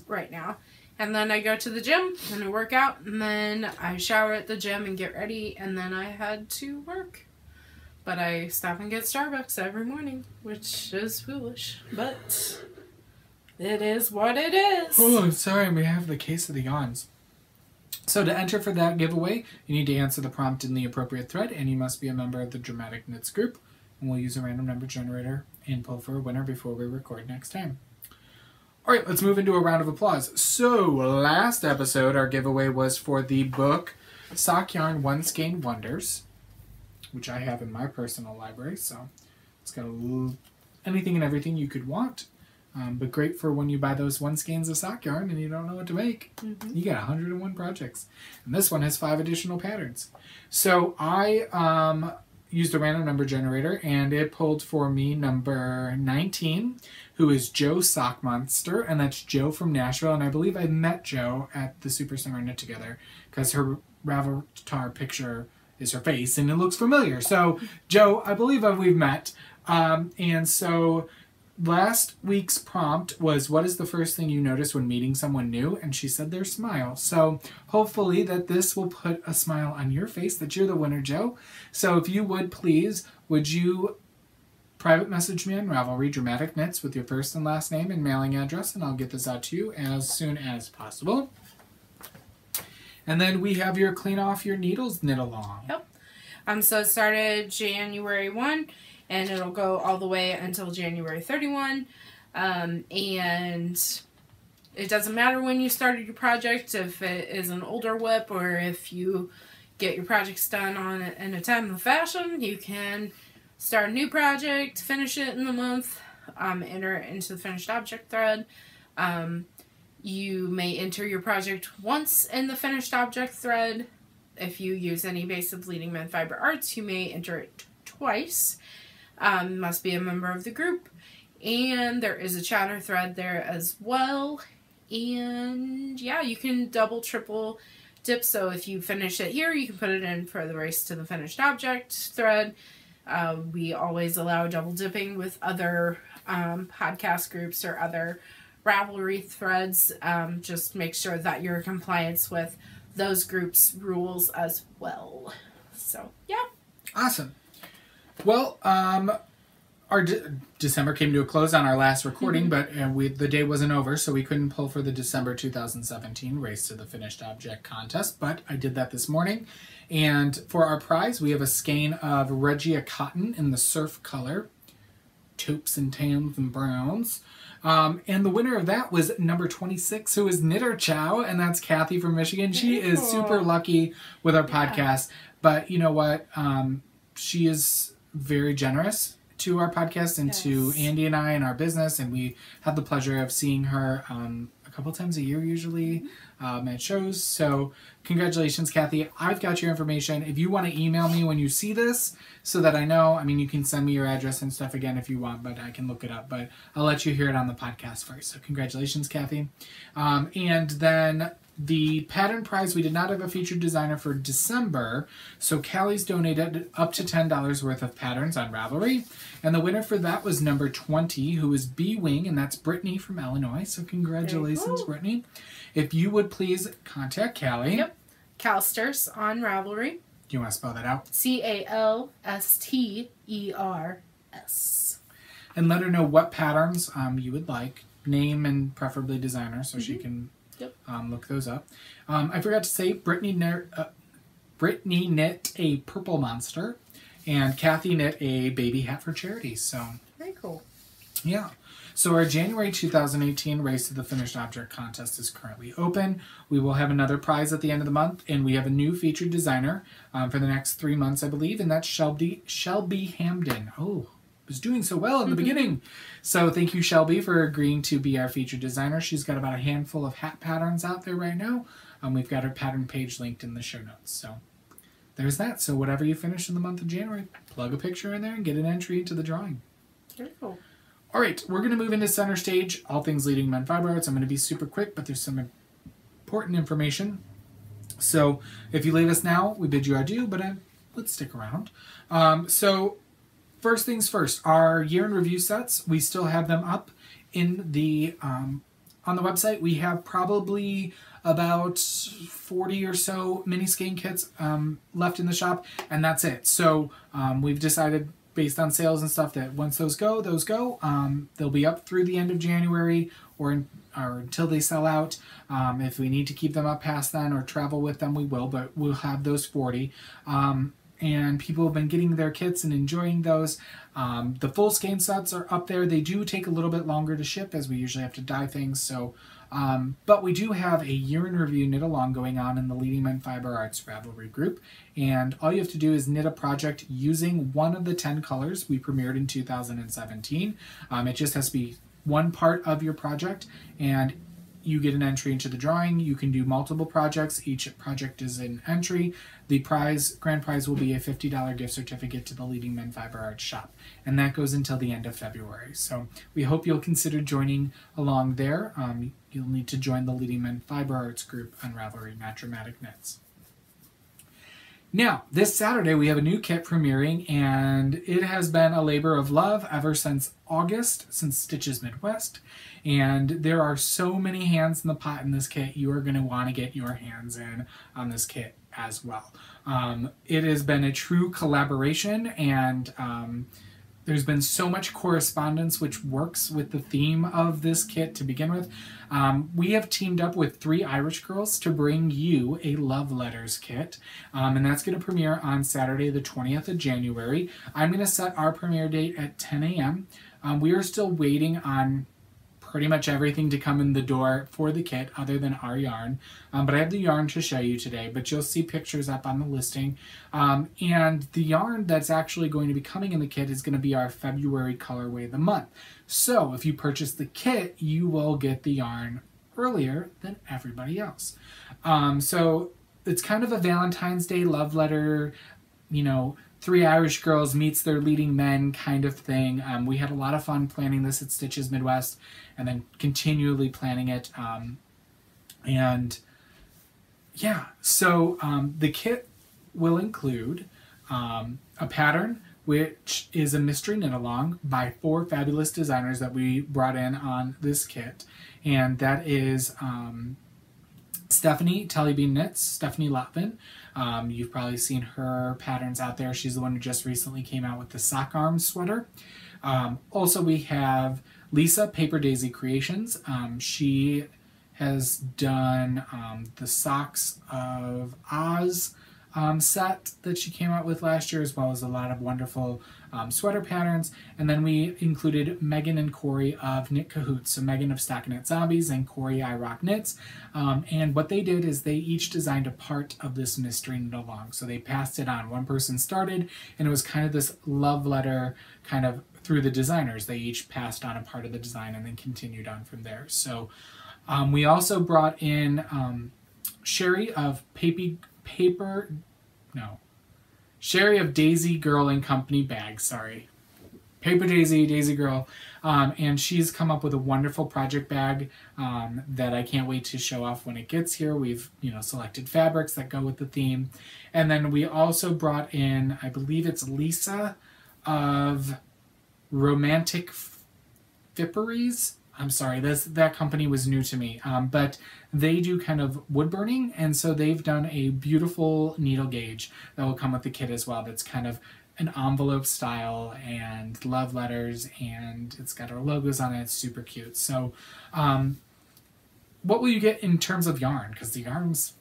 [SPEAKER 2] right now. And then I go to the gym and I work out, and then I shower at the gym and get ready, and then I head to work. But I stop and get Starbucks every morning, which is foolish, but it is what it is.
[SPEAKER 1] Oh, I'm sorry, we have the case of the yawns. So to enter for that giveaway, you need to answer the prompt in the appropriate thread, and you must be a member of the Dramatic Knits group, and we'll use a random number generator and pull for a winner before we record next time. All right, let's move into a round of applause. So last episode, our giveaway was for the book Sock Yarn One Skein Wonders, which I have in my personal library, so it's got anything and everything you could want. But great for when you buy those one skeins of sock yarn and you don't know what to make. Mm-hmm. You get 101 projects. And this one has 5 additional patterns. So I used a random number generator and it pulled for me number 19, who is Joe Sock Monster. And that's Joe from Nashville. And I believe I met Joe at the Super Summer Knit Together because her Raveltar picture is her face and it looks familiar. So Joe, I believe we've met. And so last week's prompt was, what is the first thing you notice when meeting someone new? And she said their smile. So hopefully that this will put a smile on your face, that you're the winner, Joe. So if you would please, would you private message me on Ravelry Dramatic Knits with your first and last name and mailing address, and I'll get this out to you as soon as possible. And then we have your Clean Off Your Needles knit along.
[SPEAKER 2] Yep. So it started January 1. And it'll go all the way until January 31. And it doesn't matter when you started your project, if it is an older WIP or if you get your projects done on it in a timely fashion, you can start a new project, finish it in the month, enter it into the finished object thread. You may enter your project once in the finished object thread. If you use any base of Leading Men Fiber Arts, you may enter it twice. Must be a member of the group, and there is a chatter thread there as well. And yeah, you can double, triple dip, so if you finish it here, you can put it in for the race to the finished object thread. We always allow double dipping with other podcast groups or other Ravelry threads. Just make sure that you're in compliance with those groups' rules as well. So yeah. Awesome.
[SPEAKER 1] Well, our December came to a close on our last recording, but the day wasn't over, so we couldn't pull for the December 2017 Race to the Finished Object contest, but I did that this morning. And for our prize, we have a skein of Regia cotton in the surf color, taupes and tans and browns. And the winner of that was number 26, who is Knitter Chow, and that's Kathy from Michigan. She is super lucky with our podcast, but you know what? She is very generous to our podcast and to Andy and I and our business, and we have the pleasure of seeing her a couple times a year usually at shows. So congratulations, Kathy. I've got your information. If you want to email me when you see this so that I know, I mean, you can send me your address and stuff again if you want, but I can look it up, but I'll let you hear it on the podcast first. So congratulations, Kathy. And then the pattern prize, we did not have a featured designer for December, so Callie's donated up to $10 worth of patterns on Ravelry, and the winner for that was number 20, who is B-Wing, and that's Brittany from Illinois, so congratulations, Brittany. If you would please contact Callie.
[SPEAKER 2] Yep. Calsters on Ravelry.
[SPEAKER 1] Do you want to spell that out?
[SPEAKER 2] Calsters.
[SPEAKER 1] And let her know what patterns you would like, name and preferably designer, so she can look those up. I forgot to say, Brittany knit a purple monster, and Kathy knit a baby hat for charity. So
[SPEAKER 2] very cool.
[SPEAKER 1] Yeah. So our January 2018 Race to the Finished Object contest is currently open. We will have another prize at the end of the month, and we have a new featured designer for the next 3 months, I believe, and that's Shelby Hamden. Oh, was doing so well in the beginning. So thank you, Shelby, for agreeing to be our featured designer. She's got about a handful of hat patterns out there right now. We've got her pattern page linked in the show notes. So there's that. So whatever you finish in the month of January, plug a picture in there and get an entry into the drawing.
[SPEAKER 2] Very cool.
[SPEAKER 1] All right, we're going to move into center stage, all things leading men fiber arts. I'm going to be super quick, but there's some important information. So if you leave us now, we bid you adieu, but let's stick around. So first things first, our year in review sets, we still have them up in the on the website. We have probably about 40 or so mini skein kits left in the shop, and that's it. So we've decided, based on sales and stuff, that once those go, they'll be up through the end of January or until they sell out. If we need to keep them up past then or travel with them, we will, but we'll have those 40. And people have been getting their kits and enjoying those. The full skein sets are up there. They do take a little bit longer to ship, as we usually have to dye things. So, but we do have a year in review knit along going on in the Leading Men Fiber Arts Ravelry group. And all you have to do is knit a project using one of the 10 colors we premiered in 2017. It just has to be one part of your project, and you get an entry into the drawing. You can do multiple projects. Each project is an entry. The grand prize will be a $50 gift certificate to the Leading Men Fiber Arts shop, and that goes until the end of February. So we hope you'll consider joining along there. You'll need to join the Leading Men Fiber Arts group on Ravelry, not Dramatic Knits. Now, this Saturday we have a new kit premiering, and it has been a labor of love ever since August, since Stitches Midwest. And there are so many hands in the pot in this kit. You are going to want to get your hands in on this kit as well. It has been a true collaboration, and there's been so much correspondence which works with the theme of this kit to begin with. We have teamed up with 3 Irish girls to bring you a Love Letters kit, and that's going to premiere on Saturday the 20th of January. I'm going to set our premiere date at 10 a.m. We are still waiting on pretty much everything to come in the door for the kit other than our yarn. But I have the yarn to show you today, but you'll see pictures up on the listing. And the yarn that's actually going to be coming in the kit is going to be our February colorway of the month. So if you purchase the kit, you will get the yarn earlier than everybody else. So it's kind of a Valentine's Day love letter, you know, 3 Irish girls meets their leading men kind of thing. We had a lot of fun planning this at Stitches Midwest and then continually planning it. And yeah, so the kit will include a pattern, which is a mystery knit along by 4 fabulous designers that we brought in on this kit. And that is Stephanie Tellybean Knits, Stephanie Lotvin. You've probably seen her patterns out there. She's the one who just recently came out with the sock arm sweater. Also, we have Lisa Paper Daisy Creations. She has done the Socks of Oz set that she came out with last year, as well as a lot of wonderful sweater patterns. And then we included Megan and Corey of Knit Cahoots. So Megan of Stockinette Zombies and Corey I Rock Knits. And what they did is they each designed a part of this mystery knit along. So they passed it on. One person started, and it was kind of this love letter kind of through the designers. They each passed on a part of the design and then continued on from there. So we also brought in Sherry of Sherry of Daisy Girl and Company bags, sorry. Paper Daisy, Daisy Girl. And she's come up with a wonderful project bag that I can't wait to show off when it gets here. We've, selected fabrics that go with the theme. And then we also brought in, I believe it's Lisa of Romantic Fipperies. I'm sorry, that company was new to me, but they do kind of wood burning, and so they've done a beautiful needle gauge that will come with the kit as well. That's kind of an envelope style and love letters, and it's got our logos on it. It's super cute. So what will you get in terms of yarn? Because the yarn's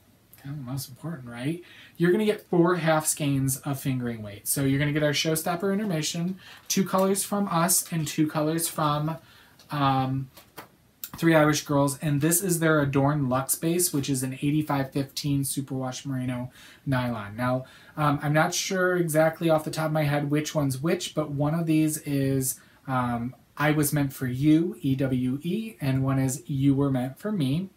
[SPEAKER 1] kind of the most important, right? You're going to get 4 half skeins of fingering weight. So you're going to get our showstopper intermission, 2 colors from us and 2 colors from Three Irish Girls, and this is their Adorn Luxe base, which is an 8515 superwash merino nylon. Now, I'm not sure exactly off the top of my head which one's which, but one of these is I Was Meant For You, EWE, and one is You Were Meant For Me.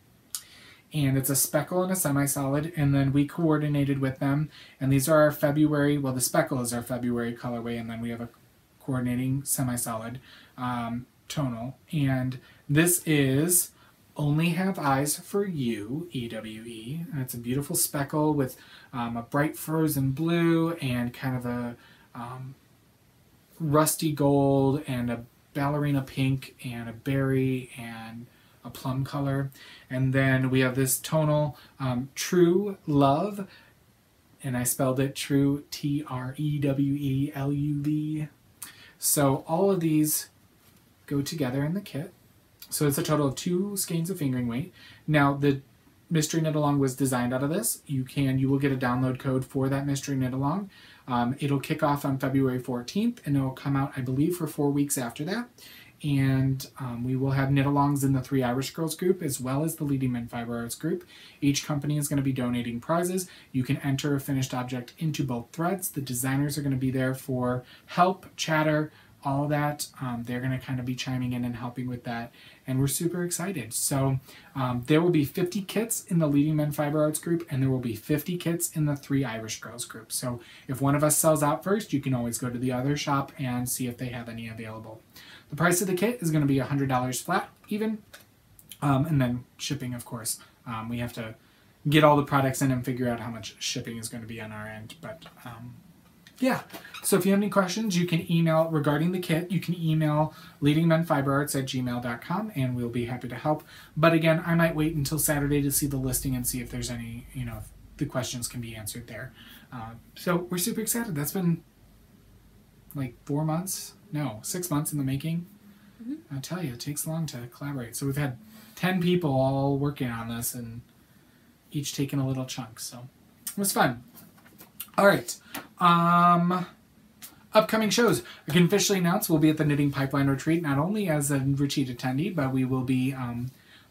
[SPEAKER 1] And it's a speckle and a semi-solid, and then we coordinated with them, and these are our February, well, the speckle is our February colorway, and then we have a coordinating semi-solid tonal, and this is Only Have Eyes For You, EWE, and it's a beautiful speckle with a bright frozen blue and kind of a rusty gold and a ballerina pink and a berry and a plum color. And then we have this tonal True Love, and I spelled it True, Trewelluv. So all of these go together in the kit. So it's a total of 2 skeins of fingering weight. Now the mystery knit along was designed out of this. You will get a download code for that mystery knit along. It'll kick off on February 14th, and it'll come out, I believe, for 4 weeks after that. And we will have knit-alongs in the Three Irish Girls group as well as the Leading Men Fiber Arts group. Each company is going to be donating prizes. You can enter a finished object into both threads. The designers are going to be there for help, chatter, all that. They're going to kind of be chiming in and helping with that. And we're super excited. So there will be 50 kits in the Leading Men Fiber Arts group, and there will be 50 kits in the Three Irish Girls group. So if one of us sells out first, you can always go to the other shop and see if they have any available. The price of the kit is going to be $100 flat, even. And then shipping, of course. We have to get all the products in and figure out how much shipping is going to be on our end. But yeah, so if you have any questions, you can email regarding the kit. You can email leadingmenfiberarts@gmail.com, and we'll be happy to help. But again, I might wait until Saturday to see the listing and see if there's any, if the questions can be answered there. So we're super excited. That's been like 4 months, no, 6 months in the making. I tell you, it takes long to collaborate. So we've had 10 people all working on this and each taking a little chunk. So it was fun. All right. Upcoming shows. I can officially announce we'll be at the Knitting Pipeline Retreat, not only as a retreat attendee, but we will be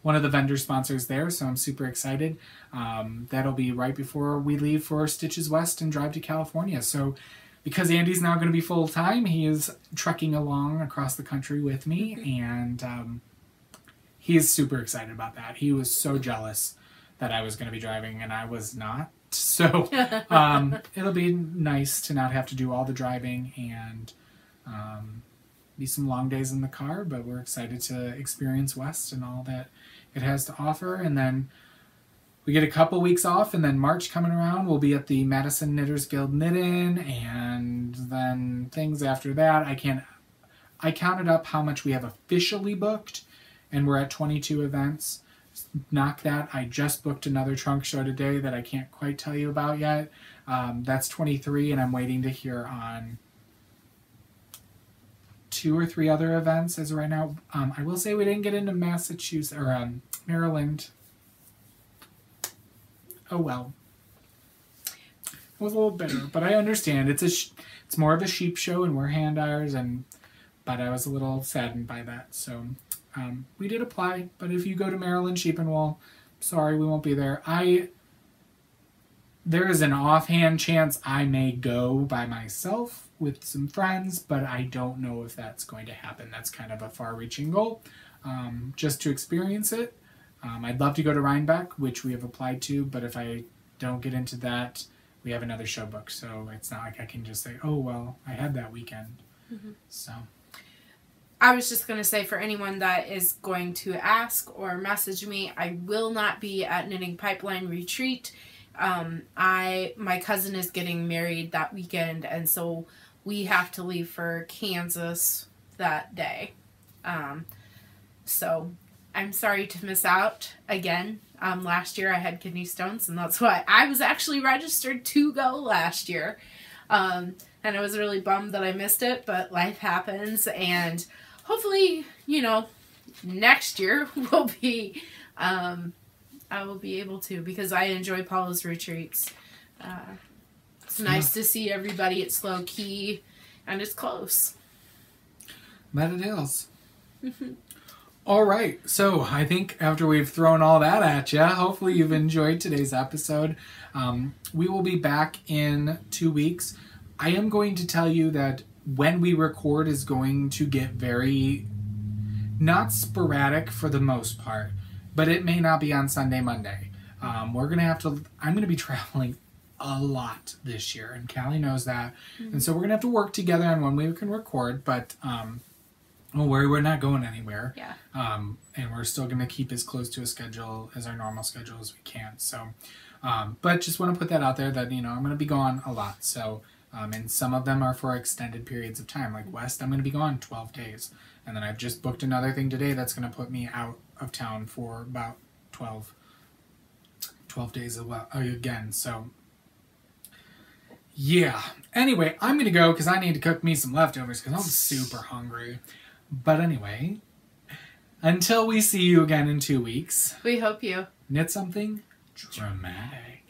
[SPEAKER 1] one of the vendor sponsors there, so I'm super excited. That'll be right before we leave for Stitches West and drive to California. So because Andy's now going to be full-time, he is trekking along across the country with me, and he is super excited about that. He was so jealous that I was going to be driving, and I was not. So it'll be nice to not have to do all the driving and be some long days in the car, but we're excited to experience West and all that it has to offer. And then we get a couple weeks off, and then March coming around, we'll be at the Madison Knitters Guild Knit-In, and then things after that. I counted up how much we have officially booked, and we're at 22 events. Knock that. I just booked another trunk show today that I can't quite tell you about yet. That's 23, and I'm waiting to hear on 2 or 3 other events as of right now. I will say we didn't get into Massachusetts or Maryland. Oh well. It was a little bitter, but I understand. It's more of a sheep show, and we're hand dyers, but I was a little saddened by that. So we did apply, but if you go to Maryland Sheep and Wool, sorry, we won't be there. There is an offhand chance I may go by myself with some friends, but I don't know if that's going to happen. That's kind of a far-reaching goal, just to experience it. I'd love to go to Rhinebeck, which we have applied to, but if I don't get into that, we have another show booked, so it's not like I can just say, oh, well, I had that weekend. So
[SPEAKER 2] I was just going to say, for anyone that is going to ask or message me, I will not be at Knitting Pipeline Retreat. My cousin is getting married that weekend, and so we have to leave for Kansas that day. So I'm sorry to miss out again. Last year I had kidney stones, and that's why I was actually registered to go last year. And I was really bummed that I missed it, but life happens, and hopefully, next year we'll be I will be able to, because I enjoy Paula's retreats. It's nice to see everybody. It's low key and it's close.
[SPEAKER 1] That it is. All right, so I think after we've thrown all that at you, hopefully you've enjoyed today's episode. We will be back in 2 weeks. I am going to tell you that when we record is going to get very, not sporadic for the most part, but it may not be on Sunday, Monday. I'm going to be traveling a lot this year, and Callie knows that. And so we're going to have to work together on when we can record, but don't worry, we're not going anywhere.
[SPEAKER 2] Yeah.
[SPEAKER 1] And we're still going to keep as close to a schedule as our normal schedule as we can. So, but just want to put that out there that, I'm going to be gone a lot. So, and some of them are for extended periods of time. Like West, I'm going to be gone 12 days. And then I've just booked another thing today that's going to put me out of town for about 12 days again. So, yeah. Anyway, I'm going to go because I need to cook me some leftovers because I'm super hungry. But anyway, until we see you again in 2 weeks,
[SPEAKER 2] we hope you
[SPEAKER 1] knit something dramatic.